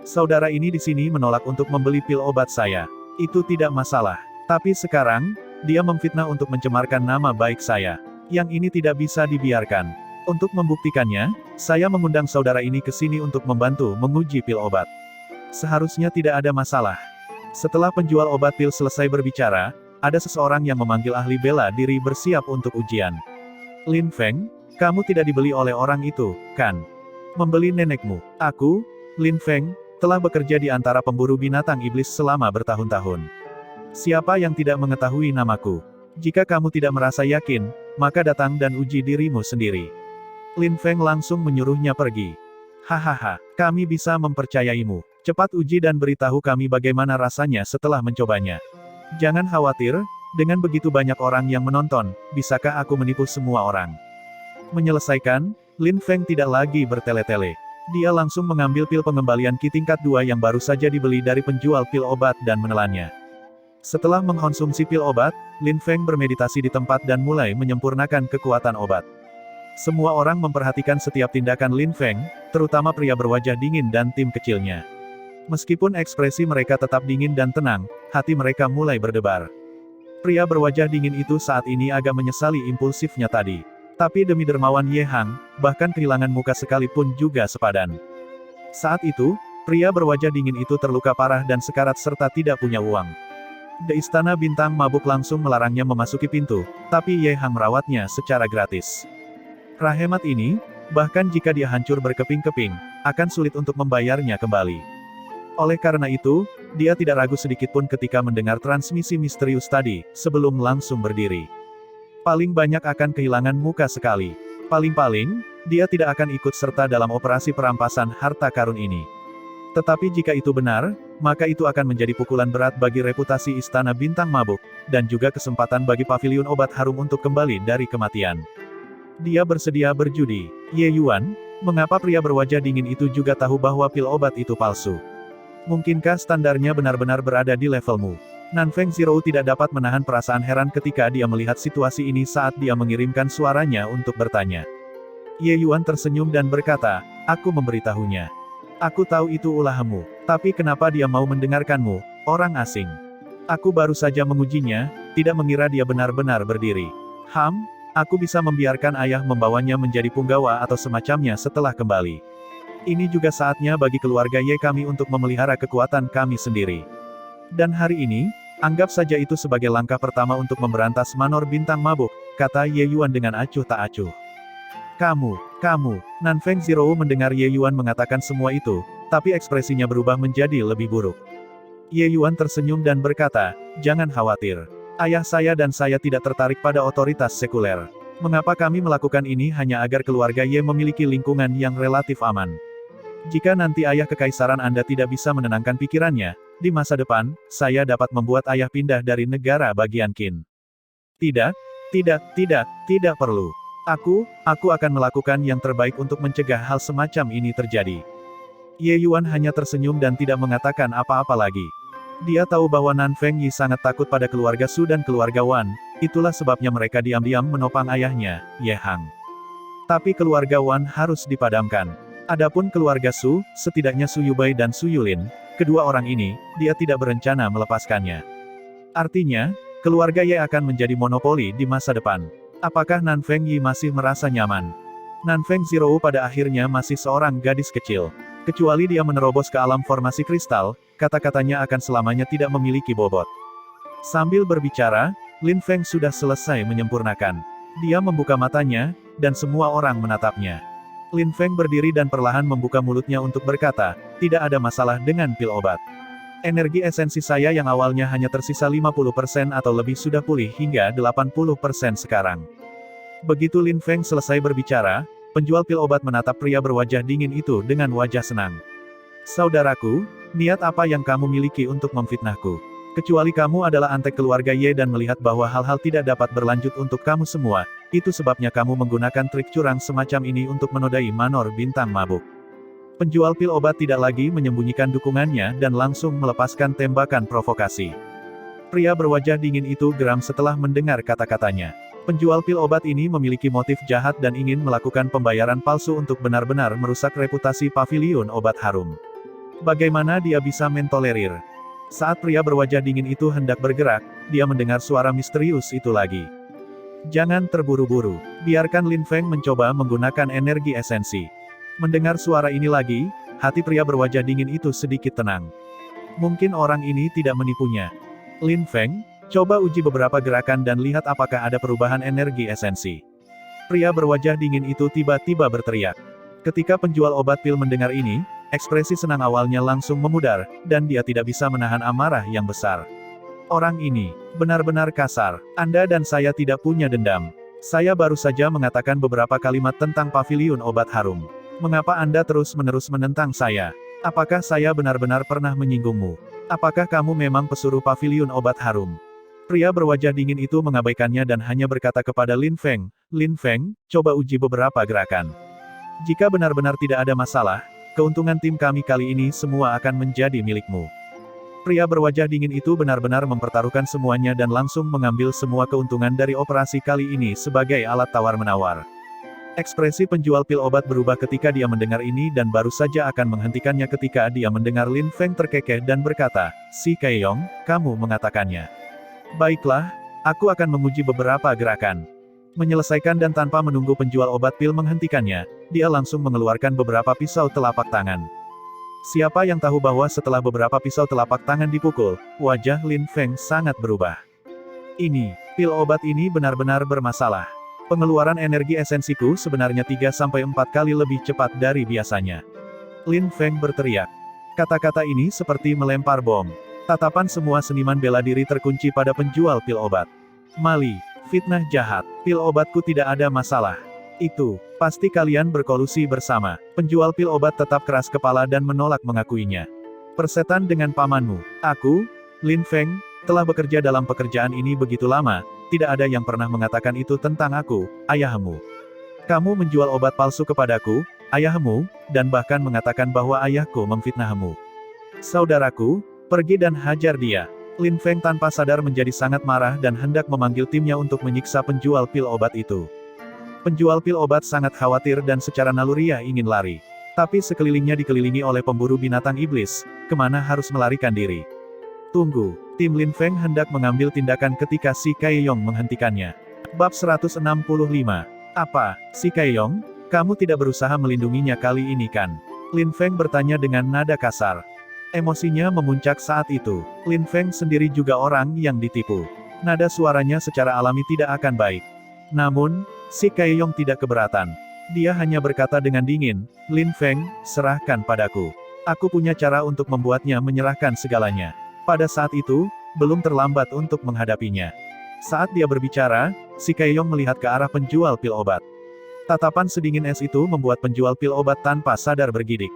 Saudara ini di sini menolak untuk membeli pil obat saya. Itu tidak masalah. Tapi sekarang, dia memfitnah untuk mencemarkan nama baik saya. Yang ini tidak bisa dibiarkan. Untuk membuktikannya, saya mengundang saudara ini ke sini untuk membantu menguji pil obat. Seharusnya tidak ada masalah. Setelah penjual obat pil selesai berbicara, ada seseorang yang memanggil ahli bela diri bersiap untuk ujian. Lin Feng, kamu tidak dibeli oleh orang itu, kan? Membeli nenekmu. Aku, Lin Feng, telah bekerja di antara pemburu binatang iblis selama bertahun-tahun. Siapa yang tidak mengetahui namaku? Jika kamu tidak merasa yakin, maka datang dan uji dirimu sendiri. Lin Feng langsung menyuruhnya pergi. Hahaha, kami bisa mempercayaimu. Cepat uji dan beritahu kami bagaimana rasanya setelah mencobanya. Jangan khawatir, dengan begitu banyak orang yang menonton, bisakah aku menipu semua orang? Menyelesaikan, Lin Feng tidak lagi bertele-tele. Dia langsung mengambil pil pengembalian Ki tingkat 2 yang baru saja dibeli dari penjual pil obat dan menelannya. Setelah mengkonsumsi pil obat, Lin Feng bermeditasi di tempat dan mulai menyempurnakan kekuatan obat. Semua orang memperhatikan setiap tindakan Lin Feng, terutama pria berwajah dingin dan tim kecilnya. Meskipun ekspresi mereka tetap dingin dan tenang, hati mereka mulai berdebar. Pria berwajah dingin itu saat ini agak menyesali impulsifnya tadi. Tapi demi dermawan Ye Hang, bahkan kehilangan muka sekalipun juga sepadan. Saat itu, pria berwajah dingin itu terluka parah dan sekarat serta tidak punya uang. The Istana Bintang Mabuk langsung melarangnya memasuki pintu, tapi Ye Hang merawatnya secara gratis. Rahemat ini, bahkan jika dia hancur berkeping-keping, akan sulit untuk membayarnya kembali. Oleh karena itu, dia tidak ragu sedikitpun ketika mendengar transmisi misterius tadi, sebelum langsung berdiri. Paling banyak akan kehilangan muka sekali. Paling-paling, dia tidak akan ikut serta dalam operasi perampasan harta karun ini. Tetapi jika itu benar, maka itu akan menjadi pukulan berat bagi reputasi Istana Bintang Mabuk, dan juga kesempatan bagi paviliun obat harum untuk kembali dari kematian. Dia bersedia berjudi. Ye Yuan, mengapa pria berwajah dingin itu juga tahu bahwa pil obat itu palsu? Mungkinkah standarnya benar-benar berada di levelmu? Nanfeng Zhirou tidak dapat menahan perasaan heran ketika dia melihat situasi ini saat dia mengirimkan suaranya untuk bertanya. Ye Yuan tersenyum dan berkata, aku memberitahunya. Aku tahu itu ulahmu, tapi kenapa dia mau mendengarkanmu, orang asing? Aku baru saja mengujinya, tidak mengira dia benar-benar berdiri. Aku bisa membiarkan ayah membawanya menjadi punggawa atau semacamnya setelah kembali. Ini juga saatnya bagi keluarga Ye kami untuk memelihara kekuatan kami sendiri. Dan hari ini, anggap saja itu sebagai langkah pertama untuk memberantas Manor Bintang Mabuk, kata Ye Yuan dengan acuh tak acuh. Kamu, Nanfeng Zhirou mendengar Ye Yuan mengatakan semua itu, tapi ekspresinya berubah menjadi lebih buruk. Ye Yuan tersenyum dan berkata, jangan khawatir. Ayah saya dan saya tidak tertarik pada otoritas sekuler. Mengapa kami melakukan ini hanya agar keluarga Ye memiliki lingkungan yang relatif aman. Jika nanti ayah kekaisaran Anda tidak bisa menenangkan pikirannya, di masa depan, saya dapat membuat ayah pindah dari negara bagian Qin. Tidak perlu. Aku akan melakukan yang terbaik untuk mencegah hal semacam ini terjadi. Ye Yuan hanya tersenyum dan tidak mengatakan apa-apa lagi. Dia tahu bahwa Nanfeng Yi sangat takut pada keluarga Su dan keluarga Wan, itulah sebabnya mereka diam-diam menopang ayahnya, Ye Hang. Tapi keluarga Wan harus dipadamkan. Adapun keluarga Su, setidaknya Su Yubai dan Su Yulin, kedua orang ini, dia tidak berencana melepaskannya. Artinya, keluarga Ye akan menjadi monopoli di masa depan. Apakah Nanfeng Yi masih merasa nyaman? Nanfeng Zhirou pada akhirnya masih seorang gadis kecil. Kecuali dia menerobos ke alam formasi kristal, kata-katanya akan selamanya tidak memiliki bobot. Sambil berbicara, Lin Feng sudah selesai menyempurnakan. Dia membuka matanya, dan semua orang menatapnya. Lin Feng berdiri dan perlahan membuka mulutnya untuk berkata, tidak ada masalah dengan pil obat. Energi esensi saya yang awalnya hanya tersisa 50% atau lebih sudah pulih hingga 80% sekarang. Begitu Lin Feng selesai berbicara, penjual pil obat menatap pria berwajah dingin itu dengan wajah senang. Saudaraku, niat apa yang kamu miliki untuk memfitnahku? Kecuali kamu adalah antek keluarga Ye dan melihat bahwa hal-hal tidak dapat berlanjut untuk kamu semua, itu sebabnya kamu menggunakan trik curang semacam ini untuk menodai Manor Bintang Mabuk. Penjual pil obat tidak lagi menyembunyikan dukungannya dan langsung melepaskan tembakan provokasi. Pria berwajah dingin itu geram setelah mendengar kata-katanya. Penjual pil obat ini memiliki motif jahat dan ingin melakukan pembayaran palsu untuk benar-benar merusak reputasi paviliun obat harum. Bagaimana dia bisa mentolerir? Saat pria berwajah dingin itu hendak bergerak, dia mendengar suara misterius itu lagi. Jangan terburu-buru, biarkan Lin Feng mencoba menggunakan energi esensi. Mendengar suara ini lagi, hati pria berwajah dingin itu sedikit tenang. Mungkin orang ini tidak menipunya. Lin Feng, coba uji beberapa gerakan dan lihat apakah ada perubahan energi esensi. Pria berwajah dingin itu tiba-tiba berteriak. Ketika penjual obat pil mendengar ini, ekspresi senang awalnya langsung memudar, dan dia tidak bisa menahan amarah yang besar. Orang ini, benar-benar kasar. Anda dan saya tidak punya dendam. Saya baru saja mengatakan beberapa kalimat tentang paviliun obat harum. Mengapa Anda terus-menerus menentang saya? Apakah saya benar-benar pernah menyinggungmu? Apakah kamu memang pesuruh paviliun obat harum? Pria berwajah dingin itu mengabaikannya dan hanya berkata kepada Lin Feng, Lin Feng, coba uji beberapa gerakan. Jika benar-benar tidak ada masalah, keuntungan tim kami kali ini semua akan menjadi milikmu. Pria berwajah dingin itu benar-benar mempertaruhkan semuanya dan langsung mengambil semua keuntungan dari operasi kali ini sebagai alat tawar-menawar. Ekspresi penjual pil obat berubah ketika dia mendengar ini dan baru saja akan menghentikannya ketika dia mendengar Lin Feng terkekeh dan berkata, Si Kaeyong, kamu mengatakannya. Baiklah, aku akan menguji beberapa gerakan. Menyelesaikan dan tanpa menunggu penjual obat pil menghentikannya, dia langsung mengeluarkan beberapa pisau telapak tangan. Siapa yang tahu bahwa setelah beberapa pisau telapak tangan dipukul, wajah Lin Feng sangat berubah. Pil obat ini benar-benar bermasalah. Pengeluaran energi esensiku sebenarnya 3-4 kali lebih cepat dari biasanya. Lin Feng berteriak. Kata-kata ini seperti melempar bom. Tatapan semua seniman bela diri terkunci pada penjual pil obat. Mali. Fitnah jahat, pil obatku tidak ada masalah. Itu, pasti kalian berkolusi bersama. Penjual pil obat tetap keras kepala dan menolak mengakuinya. Persetan dengan pamanmu. Aku, Lin Feng, telah bekerja dalam pekerjaan ini begitu lama, tidak ada yang pernah mengatakan itu tentang aku, ayahmu. Kamu menjual obat palsu kepadaku, ayahmu, dan bahkan mengatakan bahwa ayahku memfitnahmu. Saudaraku, pergi dan hajar dia. Lin Feng tanpa sadar menjadi sangat marah dan hendak memanggil timnya untuk menyiksa penjual pil obat itu. Penjual pil obat sangat khawatir dan secara naluriah ingin lari. Tapi sekelilingnya dikelilingi oleh pemburu binatang iblis, kemana harus melarikan diri. Tunggu, tim Lin Feng hendak mengambil tindakan ketika Si Kaiyong menghentikannya. Bab 165. Apa, Si Kaiyong? Kamu tidak berusaha melindunginya kali ini kan? Lin Feng bertanya dengan nada kasar. Emosinya memuncak saat itu. Lin Feng sendiri juga orang yang ditipu. Nada suaranya secara alami tidak akan baik. Namun, Si Kaiyong tidak keberatan. Dia hanya berkata dengan dingin, Lin Feng, serahkan padaku. Aku punya cara untuk membuatnya menyerahkan segalanya. Pada saat itu, belum terlambat untuk menghadapinya. Saat dia berbicara, Si Kaiyong melihat ke arah penjual pil obat. Tatapan sedingin es itu membuat penjual pil obat tanpa sadar bergidik.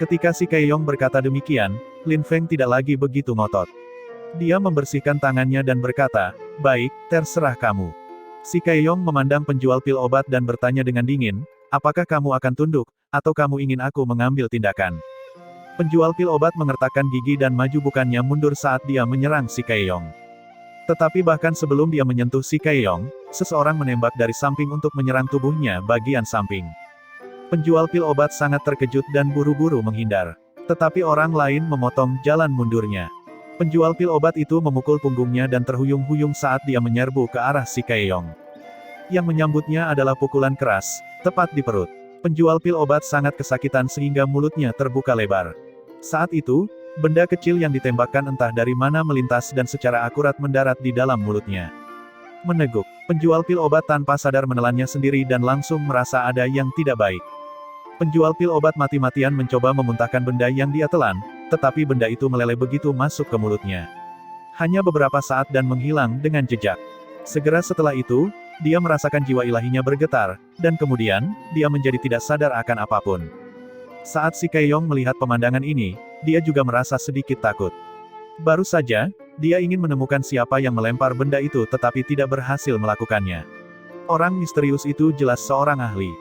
Ketika Si Kaiyong berkata demikian, Lin Feng tidak lagi begitu ngotot. Dia membersihkan tangannya dan berkata, baik, terserah kamu. Si Kaiyong memandang penjual pil obat dan bertanya dengan dingin, apakah kamu akan tunduk, atau kamu ingin aku mengambil tindakan? Penjual pil obat mengertakkan gigi dan maju bukannya mundur saat dia menyerang Si Kaiyong. Tetapi bahkan sebelum dia menyentuh Si Kaiyong, seseorang menembak dari samping untuk menyerang tubuhnya bagian samping. Penjual pil obat sangat terkejut dan buru-buru menghindar. Tetapi orang lain memotong jalan mundurnya. Penjual pil obat itu memukul punggungnya dan terhuyung-huyung saat dia menyerbu ke arah Si Kaiyong. Yang menyambutnya adalah pukulan keras, tepat di perut. Penjual pil obat sangat kesakitan sehingga mulutnya terbuka lebar. Saat itu, benda kecil yang ditembakkan entah dari mana melintas dan secara akurat mendarat di dalam mulutnya. Meneguk, penjual pil obat tanpa sadar menelannya sendiri dan langsung merasa ada yang tidak baik. Penjual pil obat mati-matian mencoba memuntahkan benda yang dia telan, tetapi benda itu meleleh begitu masuk ke mulutnya. Hanya beberapa saat dan menghilang dengan jejak. Segera setelah itu, dia merasakan jiwa ilahinya bergetar, dan kemudian, dia menjadi tidak sadar akan apapun. Saat Si Kaiyong melihat pemandangan ini, dia juga merasa sedikit takut. Baru saja, dia ingin menemukan siapa yang melempar benda itu tetapi tidak berhasil melakukannya. Orang misterius itu jelas seorang ahli.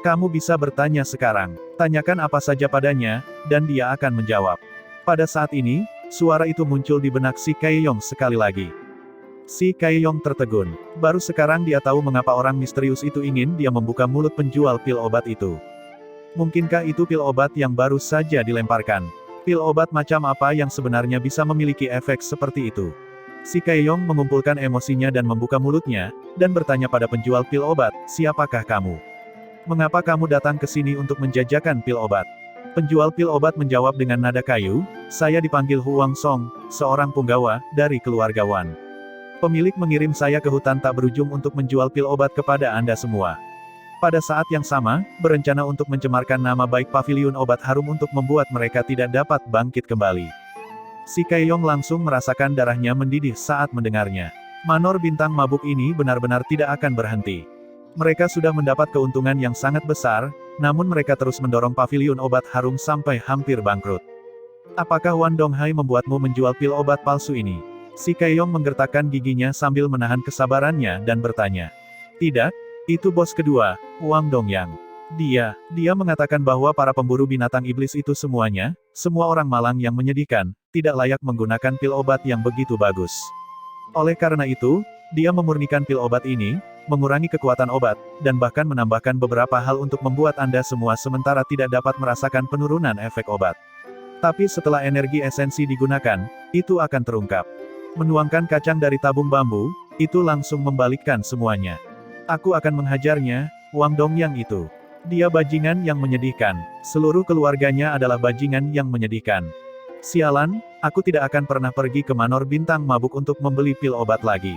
Kamu bisa bertanya sekarang, tanyakan apa saja padanya, dan dia akan menjawab. Pada saat ini, suara itu muncul di benak Si Kaiyong sekali lagi. Si Kaiyong tertegun. Baru sekarang dia tahu mengapa orang misterius itu ingin dia membuka mulut penjual pil obat itu. Mungkinkah itu pil obat yang baru saja dilemparkan? Pil obat macam apa yang sebenarnya bisa memiliki efek seperti itu? Si Kaiyong mengumpulkan emosinya dan membuka mulutnya, dan bertanya pada penjual pil obat, siapakah kamu? Mengapa kamu datang ke sini untuk menjajakan pil obat? Penjual pil obat menjawab dengan nada kayu, saya dipanggil Huang Song, seorang punggawa, dari keluarga Wan. Pemilik mengirim saya ke hutan tak berujung untuk menjual pil obat kepada Anda semua. Pada saat yang sama, berencana untuk mencemarkan nama baik paviliun obat harum untuk membuat mereka tidak dapat bangkit kembali. Si Kaiyong langsung merasakan darahnya mendidih saat mendengarnya. Manor bintang mabuk ini benar-benar tidak akan berhenti. Mereka sudah mendapat keuntungan yang sangat besar, namun mereka terus mendorong paviliun obat harum sampai hampir bangkrut. Apakah Wan Donghai membuatmu menjual pil obat palsu ini? Si Kaiyong menggertakkan giginya sambil menahan kesabarannya dan bertanya. Tidak, itu bos kedua, Wang Dongyang. Dia mengatakan bahwa para pemburu binatang iblis itu semuanya, semua orang malang yang menyedihkan, tidak layak menggunakan pil obat yang begitu bagus. Oleh karena itu, dia memurnikan pil obat ini, mengurangi kekuatan obat, dan bahkan menambahkan beberapa hal untuk membuat Anda semua sementara tidak dapat merasakan penurunan efek obat. Tapi setelah energi esensi digunakan, itu akan terungkap. Menuangkan kacang dari tabung bambu, itu langsung membalikkan semuanya. Aku akan menghajarnya, Wang Dongyang itu. Dia bajingan yang menyedihkan. Seluruh keluarganya adalah bajingan yang menyedihkan. Sialan, aku tidak akan pernah pergi ke Manor Bintang Mabuk untuk membeli pil obat lagi.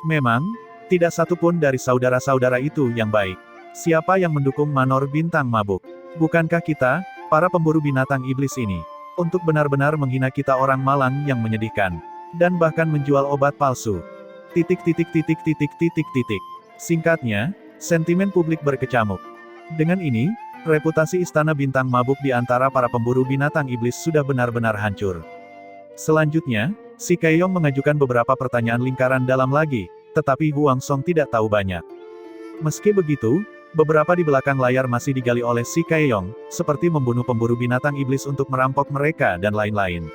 Memang, tidak satu pun dari saudara-saudara itu yang baik. Siapa yang mendukung Manor Bintang Mabuk? Bukankah kita, para pemburu binatang iblis ini, untuk benar-benar menghina kita orang malang yang menyedihkan, dan bahkan menjual obat palsu? Singkatnya, sentimen publik berkecamuk. Dengan ini, reputasi Istana Bintang Mabuk di antara para pemburu binatang iblis sudah benar-benar hancur. Selanjutnya, Si Kaiyong mengajukan beberapa pertanyaan lingkaran dalam lagi, tetapi Huang Song tidak tahu banyak. Meski begitu, beberapa di belakang layar masih digali oleh Si Kaiyong, seperti membunuh pemburu binatang iblis untuk merampok mereka dan lain-lain.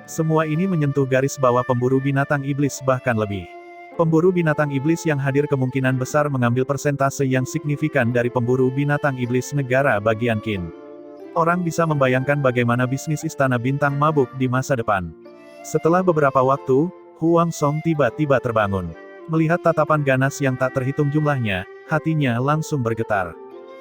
Semua ini menyentuh garis bawah pemburu binatang iblis bahkan lebih. Pemburu binatang iblis yang hadir kemungkinan besar mengambil persentase yang signifikan dari pemburu binatang iblis negara bagian Qin. Orang bisa membayangkan bagaimana bisnis Istana Bintang Mabuk di masa depan. Setelah beberapa waktu, Huang Song tiba-tiba terbangun. Melihat tatapan ganas yang tak terhitung jumlahnya, hatinya langsung bergetar.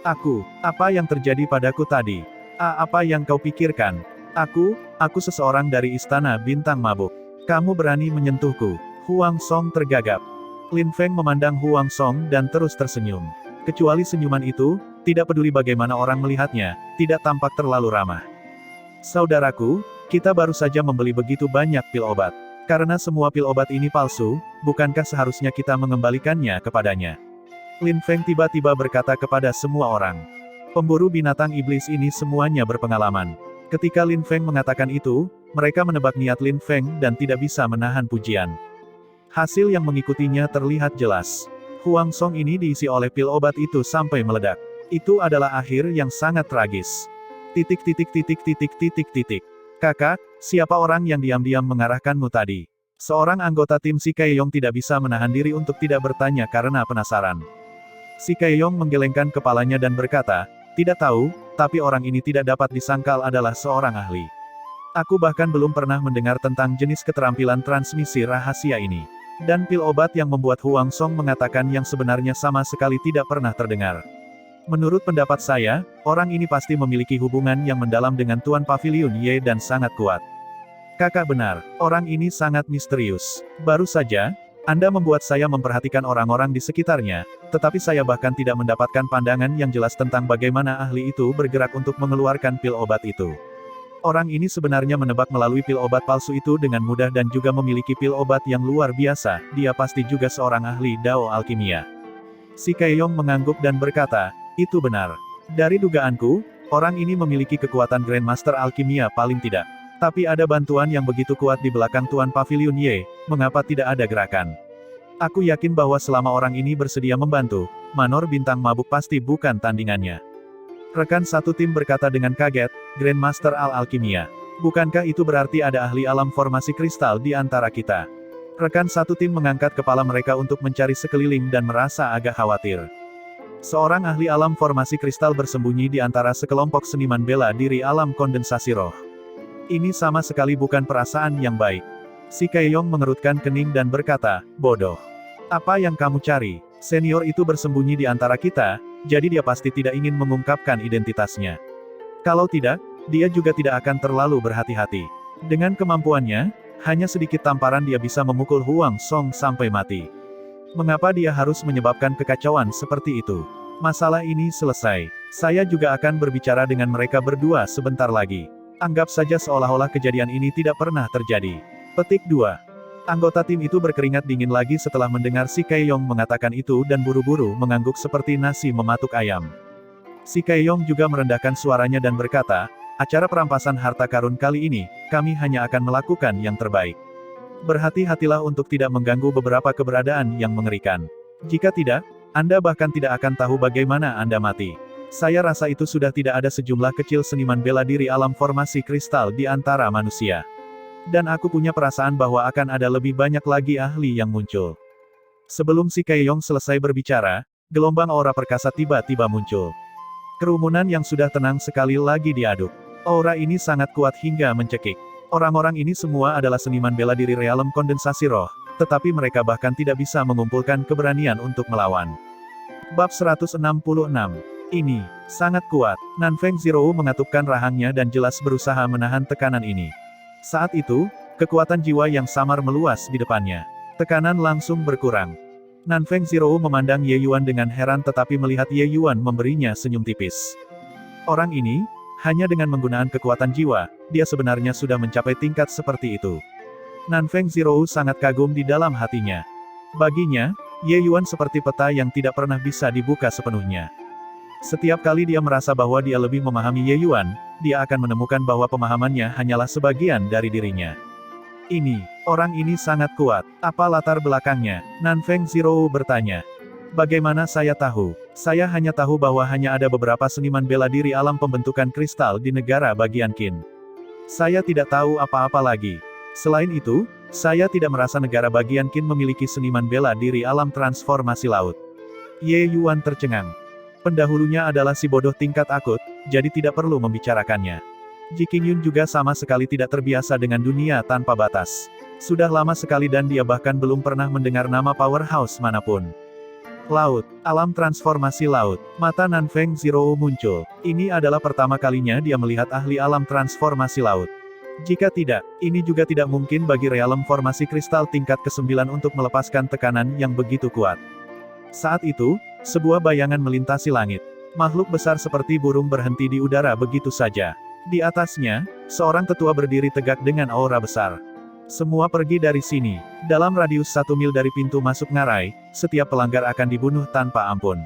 Apa yang terjadi padaku tadi? Apa yang kau pikirkan? Aku seseorang dari Istana Bintang Mabuk. Kamu berani menyentuhku? Huang Song tergagap. Lin Feng memandang Huang Song dan terus tersenyum. Kecuali senyuman itu, tidak peduli bagaimana orang melihatnya, tidak tampak terlalu ramah. Saudaraku, kita baru saja membeli begitu banyak pil obat. Karena semua pil obat ini palsu, bukankah seharusnya kita mengembalikannya kepadanya? Lin Feng tiba-tiba berkata kepada semua orang. Pemburu binatang iblis ini semuanya berpengalaman. Ketika Lin Feng mengatakan itu, mereka menebak niat Lin Feng dan tidak bisa menahan pujian. Hasil yang mengikutinya terlihat jelas. Huang Song ini diisi oleh pil obat itu sampai meledak. Itu adalah akhir yang sangat tragis. Kakak, siapa orang yang diam-diam mengarahkanmu tadi? Seorang anggota tim Si Kaeyong tidak bisa menahan diri untuk tidak bertanya karena penasaran. Si Kaeyong menggelengkan kepalanya dan berkata, tidak tahu, tapi orang ini tidak dapat disangkal adalah seorang ahli. Aku bahkan belum pernah mendengar tentang jenis keterampilan transmisi rahasia ini. Dan pil obat yang membuat Huang Song mengatakan yang sebenarnya sama sekali tidak pernah terdengar. Menurut pendapat saya, orang ini pasti memiliki hubungan yang mendalam dengan Tuan Pavilion Ye dan sangat kuat. Kakak benar, orang ini sangat misterius. Baru saja, Anda membuat saya memperhatikan orang-orang di sekitarnya, tetapi saya bahkan tidak mendapatkan pandangan yang jelas tentang bagaimana ahli itu bergerak untuk mengeluarkan pil obat itu. Orang ini sebenarnya menebak melalui pil obat palsu itu dengan mudah dan juga memiliki pil obat yang luar biasa, dia pasti juga seorang ahli Dao Alkimia. Si Kaeyong mengangguk dan berkata, itu benar. Dari dugaanku, orang ini memiliki kekuatan Grandmaster Alkimia paling tidak. Tapi ada bantuan yang begitu kuat di belakang Tuan Pavilion Ye, mengapa tidak ada gerakan? Aku yakin bahwa selama orang ini bersedia membantu, Manor Bintang Mabuk pasti bukan tandingannya. Rekan satu tim berkata dengan kaget, Grandmaster Al-Alkimia. Bukankah itu berarti ada ahli alam formasi kristal di antara kita? Rekan satu tim mengangkat kepala mereka untuk mencari sekeliling dan merasa agak khawatir. Seorang ahli alam formasi kristal bersembunyi di antara sekelompok seniman bela diri alam kondensasi roh. Ini sama sekali bukan perasaan yang baik. Si Kaeyong mengerutkan kening dan berkata, bodoh. Apa yang kamu cari? Senior itu bersembunyi di antara kita, jadi dia pasti tidak ingin mengungkapkan identitasnya. Kalau tidak, dia juga tidak akan terlalu berhati-hati. Dengan kemampuannya, hanya sedikit tamparan dia bisa memukul Huang Song sampai mati. Mengapa dia harus menyebabkan kekacauan seperti itu? Masalah ini selesai. Saya juga akan berbicara dengan mereka berdua sebentar lagi. Anggap saja seolah-olah kejadian ini tidak pernah terjadi. Petik 2. Anggota tim itu berkeringat dingin lagi setelah mendengar Si Kaeyong mengatakan itu dan buru-buru mengangguk seperti nasi mematuk ayam. Si Kaeyong juga merendahkan suaranya dan berkata, acara perampasan harta karun kali ini, kami hanya akan melakukan yang terbaik. Berhati-hatilah untuk tidak mengganggu beberapa keberadaan yang mengerikan. Jika tidak, Anda bahkan tidak akan tahu bagaimana Anda mati. Saya rasa itu sudah tidak ada sejumlah kecil seniman bela diri alam formasi kristal di antara manusia. Dan aku punya perasaan bahwa akan ada lebih banyak lagi ahli yang muncul. Sebelum Si Kaeyong selesai berbicara, gelombang aura perkasa tiba-tiba muncul. Kerumunan yang sudah tenang sekali lagi diaduk. Aura ini sangat kuat hingga mencekik. Orang-orang ini semua adalah seniman bela diri realem kondensasi roh, tetapi mereka bahkan tidak bisa mengumpulkan keberanian untuk melawan. Bab 166. Ini sangat kuat. Nanfeng Zhirou mengatupkan rahangnya dan jelas berusaha menahan tekanan ini. Saat itu, kekuatan jiwa yang samar meluas di depannya. Tekanan langsung berkurang. Nanfeng Zhirou memandang Ye Yuan dengan heran tetapi melihat Ye Yuan memberinya senyum tipis. Orang ini, hanya dengan menggunakan kekuatan jiwa, dia sebenarnya sudah mencapai tingkat seperti itu. Nanfeng Zhirou sangat kagum di dalam hatinya. Baginya, Ye Yuan seperti peta yang tidak pernah bisa dibuka sepenuhnya. Setiap kali dia merasa bahwa dia lebih memahami Ye Yuan, dia akan menemukan bahwa pemahamannya hanyalah sebagian dari dirinya. Orang ini sangat kuat. Apa latar belakangnya? Nanfeng Zhirou bertanya. Bagaimana saya tahu? Saya hanya tahu bahwa hanya ada beberapa seniman bela diri alam pembentukan kristal di negara bagian Qin. Saya tidak tahu apa-apa lagi. Selain itu, saya tidak merasa negara bagian Qin memiliki seniman bela diri alam transformasi laut. Ye Yuan tercengang. Pendahulunya adalah si bodoh tingkat akut, jadi tidak perlu membicarakannya. Ji Qingyun juga sama sekali tidak terbiasa dengan dunia tanpa batas. Sudah lama sekali dan dia bahkan belum pernah mendengar nama powerhouse manapun. Laut, alam transformasi laut. Mata Nanfeng Zhirou muncul. Ini adalah pertama kalinya dia melihat ahli alam transformasi laut. Jika tidak, ini juga tidak mungkin bagi realem formasi kristal tingkat ke-9 untuk melepaskan tekanan yang begitu kuat. Saat itu, sebuah bayangan melintasi langit. Makhluk besar seperti burung berhenti di udara begitu saja. Di atasnya, seorang tetua berdiri tegak dengan aura besar. Semua pergi dari sini. Dalam radius 1 mil dari pintu masuk ngarai, setiap pelanggar akan dibunuh tanpa ampun.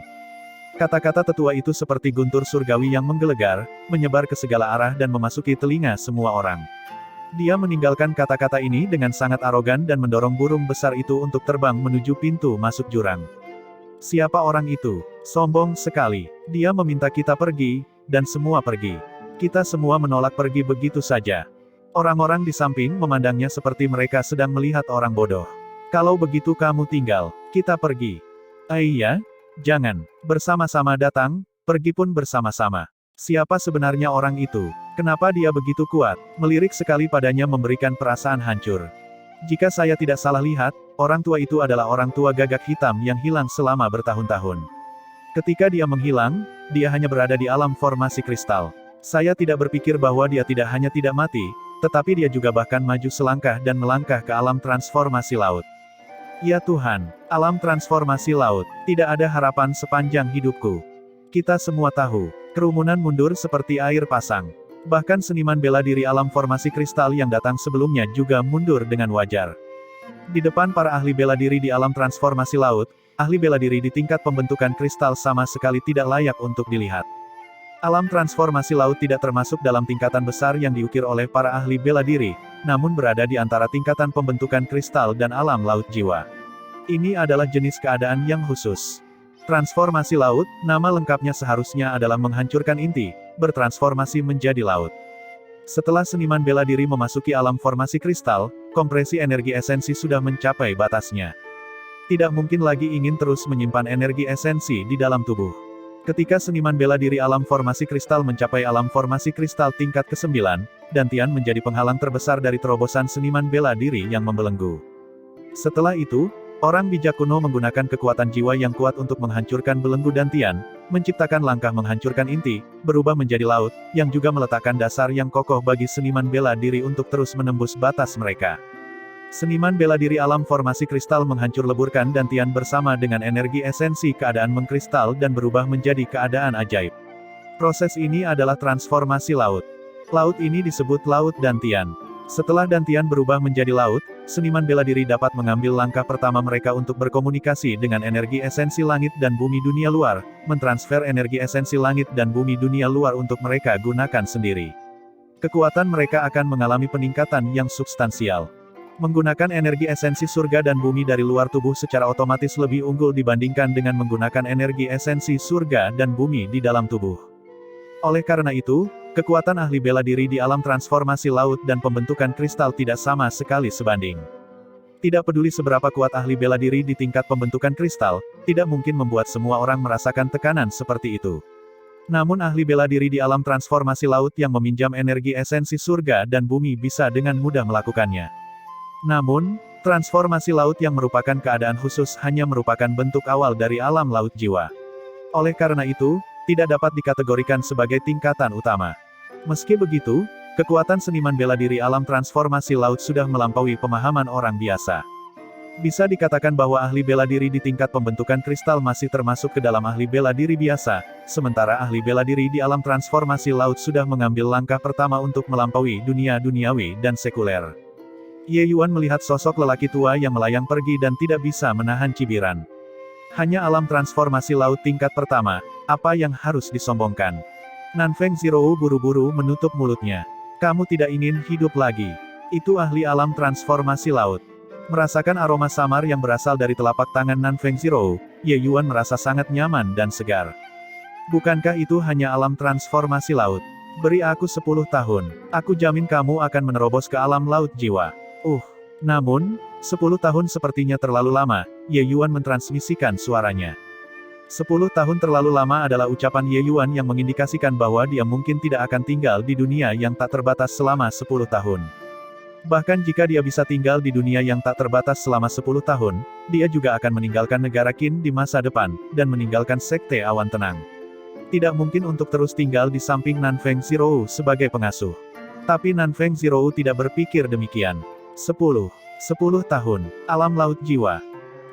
Kata-kata tetua itu seperti guntur surgawi yang menggelegar, menyebar ke segala arah dan memasuki telinga semua orang. Dia meninggalkan kata-kata ini dengan sangat arogan dan mendorong burung besar itu untuk terbang menuju pintu masuk jurang. Siapa orang itu? Sombong sekali. Dia meminta kita pergi, dan semua pergi. Kita semua menolak pergi begitu saja. Orang-orang di samping memandangnya seperti mereka sedang melihat orang bodoh. Kalau begitu kamu tinggal, kita pergi. Iya? Jangan. Bersama-sama datang, pergi pun bersama-sama. Siapa sebenarnya orang itu? Kenapa dia begitu kuat? Melirik sekali padanya memberikan perasaan hancur. Jika saya tidak salah lihat, orang tua itu adalah orang tua gagak hitam yang hilang selama bertahun-tahun. Ketika dia menghilang, dia hanya berada di alam formasi kristal. Saya tidak berpikir bahwa dia tidak hanya tidak mati, tetapi dia juga bahkan maju selangkah dan melangkah ke alam transformasi laut. Ya Tuhan, alam transformasi laut, tidak ada harapan sepanjang hidupku. Kita semua tahu, kerumunan mundur seperti air pasang. Bahkan seniman bela diri alam formasi kristal yang datang sebelumnya juga mundur dengan wajar. Di depan para ahli bela diri di alam transformasi laut, ahli bela diri di tingkat pembentukan kristal sama sekali tidak layak untuk dilihat. Alam transformasi laut tidak termasuk dalam tingkatan besar yang diukir oleh para ahli bela diri, namun berada di antara tingkatan pembentukan kristal dan alam laut jiwa. Ini adalah jenis keadaan yang khusus. Transformasi laut, nama lengkapnya seharusnya adalah menghancurkan inti, bertransformasi menjadi laut. Setelah seniman bela diri memasuki alam formasi kristal, kompresi energi esensi sudah mencapai batasnya. Tidak mungkin lagi ingin terus menyimpan energi esensi di dalam tubuh. Ketika seniman bela diri alam formasi kristal mencapai alam formasi kristal tingkat ke-9, Dantian menjadi penghalang terbesar dari terobosan seniman bela diri yang membelenggu. Setelah itu, orang bijak kuno menggunakan kekuatan jiwa yang kuat untuk menghancurkan belenggu Dantian, menciptakan langkah menghancurkan inti, berubah menjadi laut, yang juga meletakkan dasar yang kokoh bagi seniman bela diri untuk terus menembus batas mereka. Seniman bela diri alam formasi kristal menghancur leburkan Dantian bersama dengan energi esensi keadaan mengkristal dan berubah menjadi keadaan ajaib. Proses ini adalah transformasi laut. Laut ini disebut Laut Dantian. Setelah Dantian berubah menjadi laut, seniman bela diri dapat mengambil langkah pertama mereka untuk berkomunikasi dengan energi esensi langit dan bumi dunia luar, mentransfer energi esensi langit dan bumi dunia luar untuk mereka gunakan sendiri. Kekuatan mereka akan mengalami peningkatan yang substansial. Menggunakan energi esensi surga dan bumi dari luar tubuh secara otomatis lebih unggul dibandingkan dengan menggunakan energi esensi surga dan bumi di dalam tubuh. Oleh karena itu, kekuatan ahli bela diri di alam transformasi laut dan pembentukan kristal tidak sama sekali sebanding. Tidak peduli seberapa kuat ahli bela diri di tingkat pembentukan kristal, tidak mungkin membuat semua orang merasakan tekanan seperti itu. Namun ahli bela diri di alam transformasi laut yang meminjam energi esensi surga dan bumi bisa dengan mudah melakukannya. Namun, transformasi laut yang merupakan keadaan khusus hanya merupakan bentuk awal dari alam laut jiwa. Oleh karena itu, tidak dapat dikategorikan sebagai tingkatan utama. Meski begitu, kekuatan seniman bela diri alam transformasi laut sudah melampaui pemahaman orang biasa. Bisa dikatakan bahwa ahli bela diri di tingkat pembentukan kristal masih termasuk ke dalam ahli bela diri biasa, sementara ahli bela diri di alam transformasi laut sudah mengambil langkah pertama untuk melampaui dunia duniawi dan sekuler. Ye Yuan melihat sosok lelaki tua yang melayang pergi dan tidak bisa menahan cibiran. Hanya alam transformasi laut tingkat pertama, apa yang harus disombongkan? Nanfeng Zhirou buru-buru menutup mulutnya. Kamu tidak ingin hidup lagi. Itu ahli alam transformasi laut. Merasakan aroma samar yang berasal dari telapak tangan Nanfeng Zhirou, Ye Yuan merasa sangat nyaman dan segar. Bukankah itu hanya alam transformasi laut? Beri aku 10 tahun. Aku jamin kamu akan menerobos ke alam laut jiwa. Namun, 10 tahun sepertinya terlalu lama, Ye Yuan mentransmisikan suaranya. 10 tahun terlalu lama adalah ucapan Ye Yuan yang mengindikasikan bahwa dia mungkin tidak akan tinggal di dunia yang tak terbatas selama 10 tahun. Bahkan jika dia bisa tinggal di dunia yang tak terbatas selama 10 tahun, dia juga akan meninggalkan negara Qin di masa depan, dan meninggalkan Sekte Awan Tenang. Tidak mungkin untuk terus tinggal di samping Nanfeng Zhirou sebagai pengasuh. Tapi Nanfeng Zhirou tidak berpikir demikian. 10 tahun, alam laut jiwa.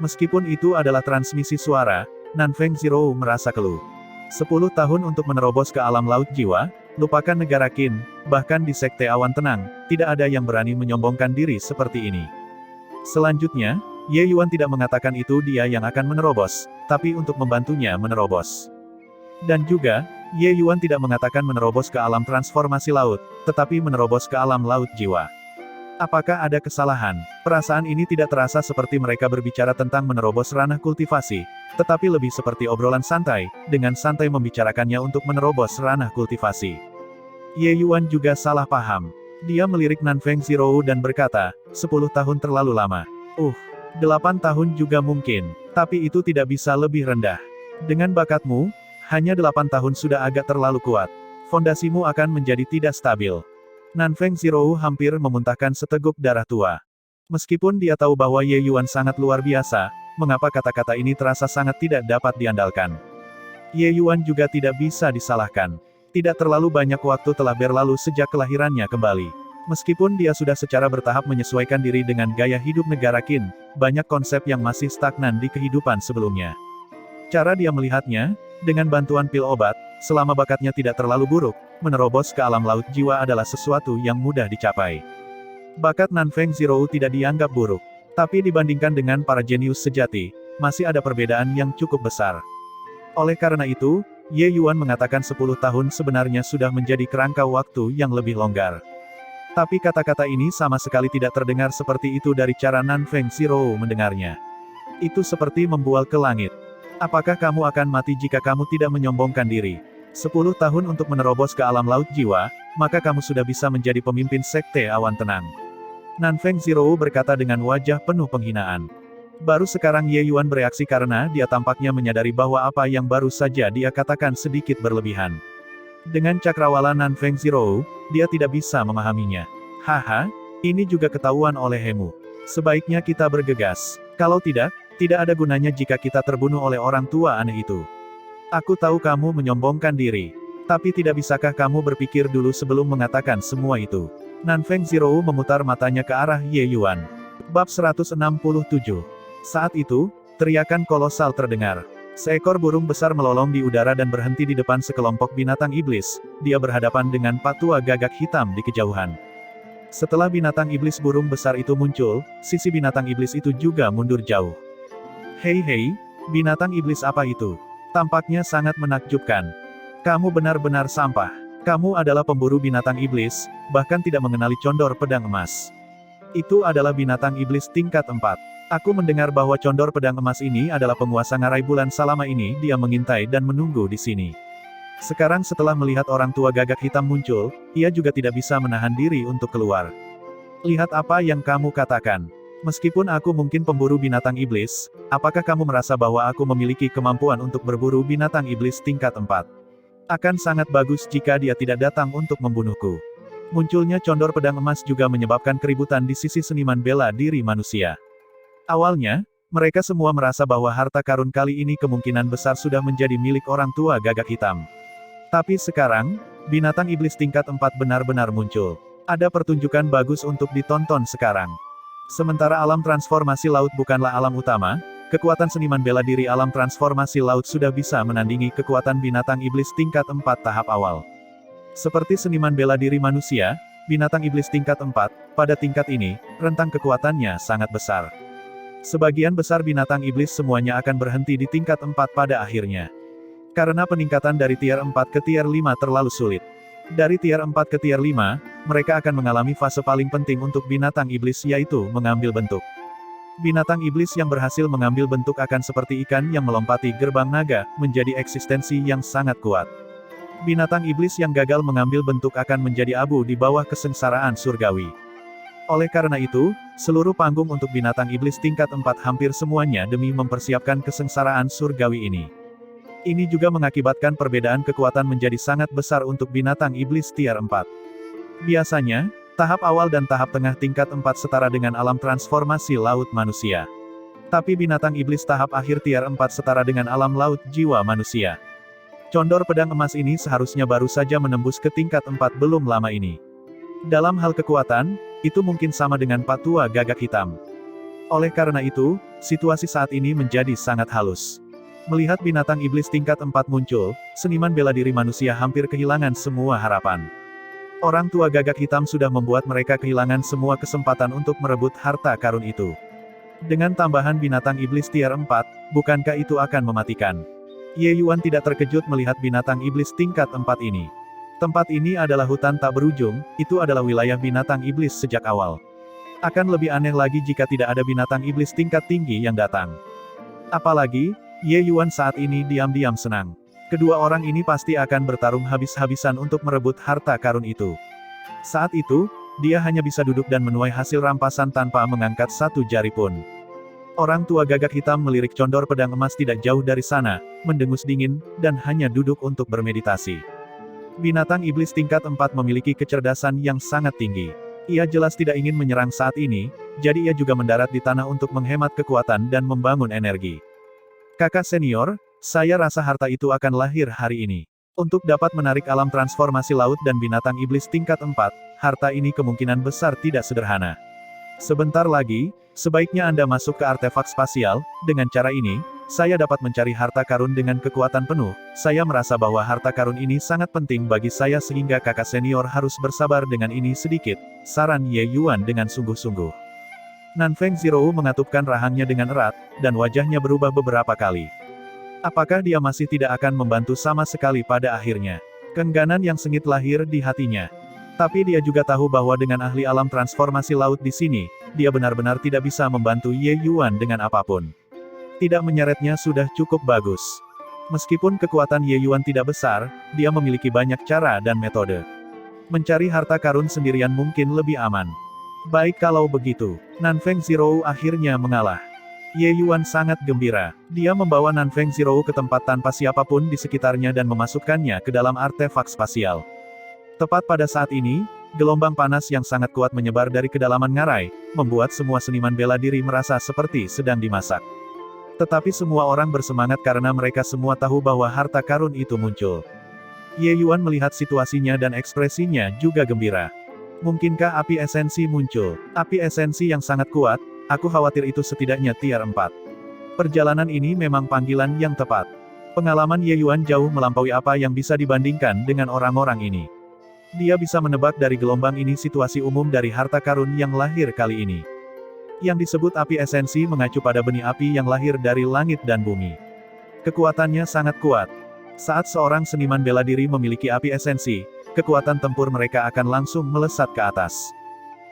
Meskipun itu adalah transmisi suara, Nanfeng Zhirou merasa keluh. 10 tahun untuk menerobos ke alam laut jiwa, lupakan negara Qin, bahkan di Sekte Awan Tenang, tidak ada yang berani menyombongkan diri seperti ini. Selanjutnya, Ye Yuan tidak mengatakan itu dia yang akan menerobos, tapi untuk membantunya menerobos. Dan juga, Ye Yuan tidak mengatakan menerobos ke alam transformasi laut, tetapi menerobos ke alam laut jiwa. Apakah ada kesalahan? Perasaan ini tidak terasa seperti mereka berbicara tentang menerobos ranah kultivasi, tetapi lebih seperti obrolan santai, dengan santai membicarakannya untuk menerobos ranah kultivasi. Ye Yuan juga salah paham. Dia melirik Nanfeng Zhirou dan berkata, 10 tahun terlalu lama. 8 tahun juga mungkin, tapi itu tidak bisa lebih rendah. Dengan bakatmu, hanya 8 tahun sudah agak terlalu kuat. Fondasimu akan menjadi tidak stabil. Nanfeng Zhirou hampir memuntahkan seteguk darah tua. Meskipun dia tahu bahwa Ye Yuan sangat luar biasa, mengapa kata-kata ini terasa sangat tidak dapat diandalkan. Ye Yuan juga tidak bisa disalahkan. Tidak terlalu banyak waktu telah berlalu sejak kelahirannya kembali. Meskipun dia sudah secara bertahap menyesuaikan diri dengan gaya hidup negara Qin, banyak konsep yang masih stagnan di kehidupan sebelumnya. Cara dia melihatnya, dengan bantuan pil obat, selama bakatnya tidak terlalu buruk, menerobos ke alam laut jiwa adalah sesuatu yang mudah dicapai. Bakat Nanfeng Zhirou tidak dianggap buruk. Tapi dibandingkan dengan para jenius sejati, masih ada perbedaan yang cukup besar. Oleh karena itu, Ye Yuan mengatakan 10 tahun sebenarnya sudah menjadi kerangka waktu yang lebih longgar. Tapi kata-kata ini sama sekali tidak terdengar seperti itu dari cara Nanfeng Zhirou mendengarnya. Itu seperti membual ke langit. Apakah kamu akan mati jika kamu tidak menyombongkan diri? 10 tahun untuk menerobos ke alam laut jiwa, maka kamu sudah bisa menjadi pemimpin Sekte Awan Tenang. Nanfeng Zhirou berkata dengan wajah penuh penghinaan. Baru sekarang Ye Yuan bereaksi karena dia tampaknya menyadari bahwa apa yang baru saja dia katakan sedikit berlebihan. Dengan cakrawala Nanfeng Zhirou, dia tidak bisa memahaminya. Haha, ini juga ketahuan oleh Hemu. Sebaiknya kita bergegas. Kalau tidak, tidak ada gunanya jika kita terbunuh oleh orang tua aneh itu. Aku tahu kamu menyombongkan diri. Tapi tidak bisakah kamu berpikir dulu sebelum mengatakan semua itu? Nanfeng Zhirou memutar matanya ke arah Ye Yuan. Bab 167. Saat itu, teriakan kolosal terdengar. Seekor burung besar melolong di udara dan berhenti di depan sekelompok binatang iblis. Dia berhadapan dengan patua gagak hitam di kejauhan. Setelah binatang iblis burung besar itu muncul, sisi binatang iblis itu juga mundur jauh. Hei, binatang iblis apa itu? Tampaknya sangat menakjubkan. Kamu benar-benar sampah. Kamu adalah pemburu binatang iblis, bahkan tidak mengenali condor pedang emas. Itu adalah binatang iblis tingkat 4. Aku mendengar bahwa condor pedang emas ini adalah penguasa ngarai bulan selama ini dia mengintai dan menunggu di sini. Sekarang setelah melihat orang tua gagak hitam muncul, ia juga tidak bisa menahan diri untuk keluar. Lihat apa yang kamu katakan. Meskipun aku mungkin pemburu binatang iblis, apakah kamu merasa bahwa aku memiliki kemampuan untuk berburu binatang iblis tingkat 4? Akan sangat bagus jika dia tidak datang untuk membunuhku. Munculnya condor pedang emas juga menyebabkan keributan di sisi seniman bela diri manusia. Awalnya, mereka semua merasa bahwa harta karun kali ini kemungkinan besar sudah menjadi milik orang tua gagak hitam. Tapi sekarang, binatang iblis tingkat 4 benar-benar muncul. Ada pertunjukan bagus untuk ditonton sekarang. Sementara alam transformasi laut bukanlah alam utama, kekuatan seniman bela diri alam transformasi laut sudah bisa menandingi kekuatan binatang iblis tingkat 4 tahap awal. Seperti seniman bela diri manusia, binatang iblis tingkat 4, pada tingkat ini, rentang kekuatannya sangat besar. Sebagian besar binatang iblis semuanya akan berhenti di tingkat 4 pada akhirnya. Karena peningkatan dari tier 4 ke tier 5 terlalu sulit. Dari tier 4 ke tier 5, mereka akan mengalami fase paling penting untuk binatang iblis yaitu mengambil bentuk. Binatang iblis yang berhasil mengambil bentuk akan seperti ikan yang melompati gerbang naga, menjadi eksistensi yang sangat kuat. Binatang iblis yang gagal mengambil bentuk akan menjadi abu di bawah kesengsaraan surgawi. Oleh karena itu, seluruh panggung untuk binatang iblis tingkat 4 hampir semuanya demi mempersiapkan kesengsaraan surgawi ini. Ini juga mengakibatkan perbedaan kekuatan menjadi sangat besar untuk binatang iblis tier 4. Biasanya, tahap awal dan tahap tengah tingkat 4 setara dengan alam transformasi laut manusia. Tapi binatang iblis tahap akhir tier 4 setara dengan alam laut jiwa manusia. Condor pedang emas ini seharusnya baru saja menembus ke tingkat 4 belum lama ini. Dalam hal kekuatan, itu mungkin sama dengan Patua Gagak Hitam. Oleh karena itu, situasi saat ini menjadi sangat halus. Melihat binatang iblis tingkat 4 muncul, seniman bela diri manusia hampir kehilangan semua harapan. Orang tua Gagak Hitam sudah membuat mereka kehilangan semua kesempatan untuk merebut harta karun itu. Dengan tambahan binatang iblis tier 4, bukankah itu akan mematikan? Ye Yuan tidak terkejut melihat binatang iblis tingkat 4 ini. Tempat ini adalah hutan tak berujung, itu adalah wilayah binatang iblis sejak awal. Akan lebih aneh lagi jika tidak ada binatang iblis tingkat tinggi yang datang. Apalagi, Ye Yuan saat ini diam-diam senang. Kedua orang ini pasti akan bertarung habis-habisan untuk merebut harta karun itu. Saat itu, dia hanya bisa duduk dan menuai hasil rampasan tanpa mengangkat satu jari pun. Orang tua Gagak Hitam melirik condor pedang emas tidak jauh dari sana, mendengus dingin, dan hanya duduk untuk bermeditasi. Binatang iblis tingkat 4 memiliki kecerdasan yang sangat tinggi. Ia jelas tidak ingin menyerang saat ini, jadi ia juga mendarat di tanah untuk menghemat kekuatan dan membangun energi. Kakak senior, saya rasa harta itu akan lahir hari ini. Untuk dapat menarik alam transformasi laut dan binatang iblis tingkat 4, harta ini kemungkinan besar tidak sederhana. Sebentar lagi, sebaiknya Anda masuk ke artefak spasial, dengan cara ini, saya dapat mencari harta karun dengan kekuatan penuh. Saya merasa bahwa harta karun ini sangat penting bagi saya sehingga kakak senior harus bersabar dengan ini sedikit, saran Ye Yuan dengan sungguh-sungguh. Nanfeng Zirou mengatupkan rahangnya dengan erat, dan wajahnya berubah beberapa kali. Apakah dia masih tidak akan membantu sama sekali pada akhirnya? Keengganan yang sengit lahir di hatinya. Tapi dia juga tahu bahwa dengan ahli alam transformasi laut di sini, dia benar-benar tidak bisa membantu Ye Yuan dengan apapun. Tidak menyeretnya sudah cukup bagus. Meskipun kekuatan Ye Yuan tidak besar, dia memiliki banyak cara dan metode. Mencari harta karun sendirian mungkin lebih aman. Baik kalau begitu, Nanfeng Zirou akhirnya mengalah. Ye Yuan sangat gembira. Dia membawa Nanfeng Zirou ke tempat tanpa siapapun di sekitarnya dan memasukkannya ke dalam artefak spasial. Tepat pada saat ini, gelombang panas yang sangat kuat menyebar dari kedalaman ngarai, membuat semua seniman bela diri merasa seperti sedang dimasak. Tetapi semua orang bersemangat karena mereka semua tahu bahwa harta karun itu muncul. Ye Yuan melihat situasinya dan ekspresinya juga gembira. Mungkinkah api esensi muncul? Api esensi yang sangat kuat, aku khawatir itu setidaknya tier 4. Perjalanan ini memang panggilan yang tepat. Pengalaman Ye Yuan jauh melampaui apa yang bisa dibandingkan dengan orang-orang ini. Dia bisa menebak dari gelombang ini situasi umum dari harta karun yang lahir kali ini. Yang disebut api esensi mengacu pada benih api yang lahir dari langit dan bumi. Kekuatannya sangat kuat. Saat seorang seniman bela diri memiliki api esensi, kekuatan tempur mereka akan langsung melesat ke atas.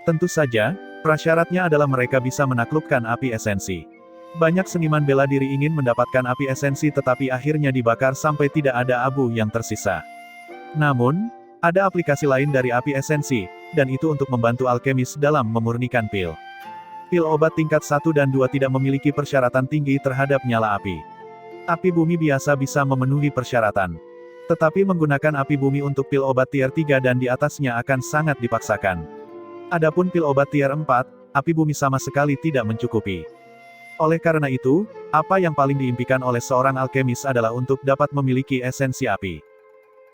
Tentu saja, prasyaratnya adalah mereka bisa menaklukkan api esensi. Banyak seniman bela diri ingin mendapatkan api esensi tetapi akhirnya dibakar sampai tidak ada abu yang tersisa. Namun, ada aplikasi lain dari api esensi, dan itu untuk membantu alkemis dalam memurnikan pil. Pil obat tingkat 1 dan 2 tidak memiliki persyaratan tinggi terhadap nyala api. Api bumi biasa bisa memenuhi persyaratan. Tetapi menggunakan api bumi untuk pil obat tier 3 dan di atasnya akan sangat dipaksakan. Adapun pil obat tier 4, api bumi sama sekali tidak mencukupi. Oleh karena itu, apa yang paling diimpikan oleh seorang alkemis adalah untuk dapat memiliki esensi api.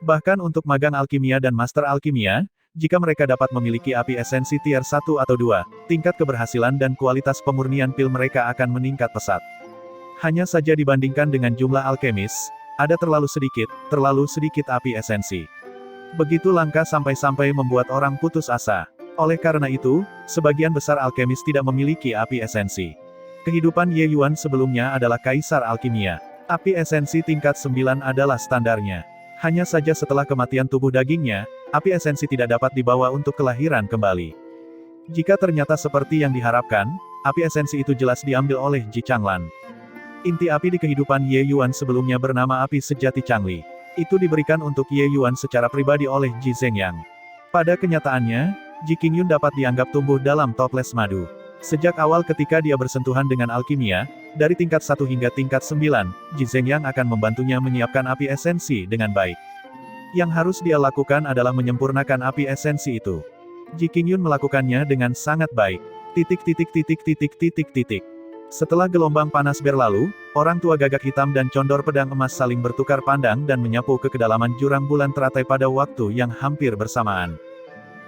Bahkan untuk magang alkimia dan master alkimia, jika mereka dapat memiliki api esensi tier 1 atau 2, tingkat keberhasilan dan kualitas pemurnian pil mereka akan meningkat pesat. Hanya saja dibandingkan dengan jumlah alkemis, ada terlalu sedikit api esensi. Begitu langka sampai-sampai membuat orang putus asa. Oleh karena itu, sebagian besar alkemis tidak memiliki api esensi. Kehidupan Ye Yuan sebelumnya adalah kaisar alkimia. Api esensi tingkat 9 adalah standarnya. Hanya saja setelah kematian tubuh dagingnya, api esensi tidak dapat dibawa untuk kelahiran kembali. Jika ternyata seperti yang diharapkan, api esensi itu jelas diambil oleh Ji Changlan. Inti api di kehidupan Ye Yuan sebelumnya bernama api sejati Changli. Itu diberikan untuk Ye Yuan secara pribadi oleh Ji Zhengyang. Pada kenyataannya, Ji Qingyun dapat dianggap tumbuh dalam toples madu. Sejak awal ketika dia bersentuhan dengan alkimia, Dari tingkat 1 hingga tingkat 9, Ji Zhengyang akan membantunya menyiapkan api esensi dengan baik. Yang harus dia lakukan adalah menyempurnakan api esensi itu. Ji Qingyun melakukannya dengan sangat baik. Setelah gelombang panas berlalu, orang tua gagak hitam dan condor pedang emas saling bertukar pandang dan menyapu ke kedalaman jurang bulan teratai pada waktu yang hampir bersamaan.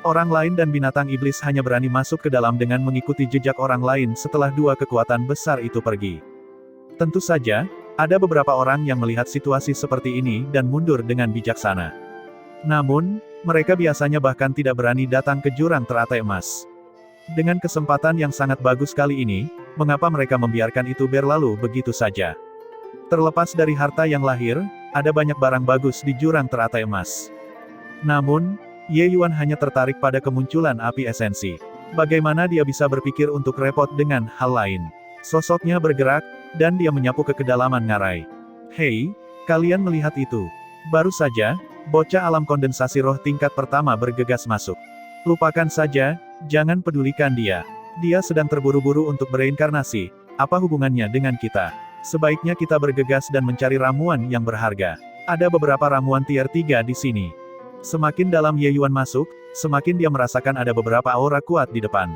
Orang lain dan binatang iblis hanya berani masuk ke dalam dengan mengikuti jejak orang lain setelah dua kekuatan besar itu pergi. Tentu saja, ada beberapa orang yang melihat situasi seperti ini dan mundur dengan bijaksana. Namun, mereka biasanya bahkan tidak berani datang ke jurang teratai emas. Dengan kesempatan yang sangat bagus kali ini, mengapa mereka membiarkan itu berlalu begitu saja? Terlepas dari harta yang lahir, ada banyak barang bagus di jurang teratai emas. Namun, Ye Yuan hanya tertarik pada kemunculan api esensi. Bagaimana dia bisa berpikir untuk repot dengan hal lain? Sosoknya bergerak, dan dia menyapu ke kedalaman ngarai. Hei, kalian melihat itu? Baru saja, bocah alam kondensasi roh tingkat pertama bergegas masuk. Lupakan saja, jangan pedulikan dia. Dia sedang terburu-buru untuk bereinkarnasi. Apa hubungannya dengan kita? Sebaiknya kita bergegas dan mencari ramuan yang berharga. Ada beberapa ramuan tier 3 di sini. Semakin dalam Ye Yuan masuk, semakin dia merasakan ada beberapa aura kuat di depan.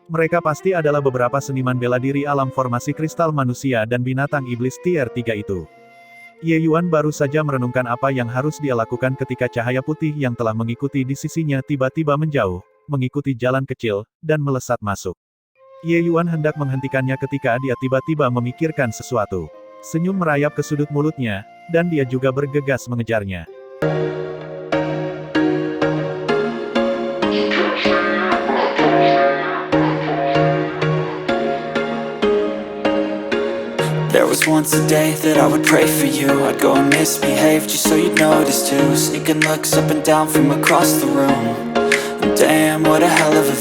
Mereka pasti adalah beberapa seniman bela diri alam formasi kristal manusia dan binatang iblis tier 3 itu. Ye Yuan baru saja merenungkan apa yang harus dia lakukan ketika cahaya putih yang telah mengikuti di sisinya tiba-tiba menjauh, mengikuti jalan kecil, dan melesat masuk. Ye Yuan hendak menghentikannya ketika dia tiba-tiba memikirkan sesuatu. Senyum merayap ke sudut mulutnya, dan dia juga bergegas mengejarnya. There was once a day that I would pray for you. I'd go and misbehave just so you'd notice too. Sneaking looks up and down from across the room. And damn, what a hell of a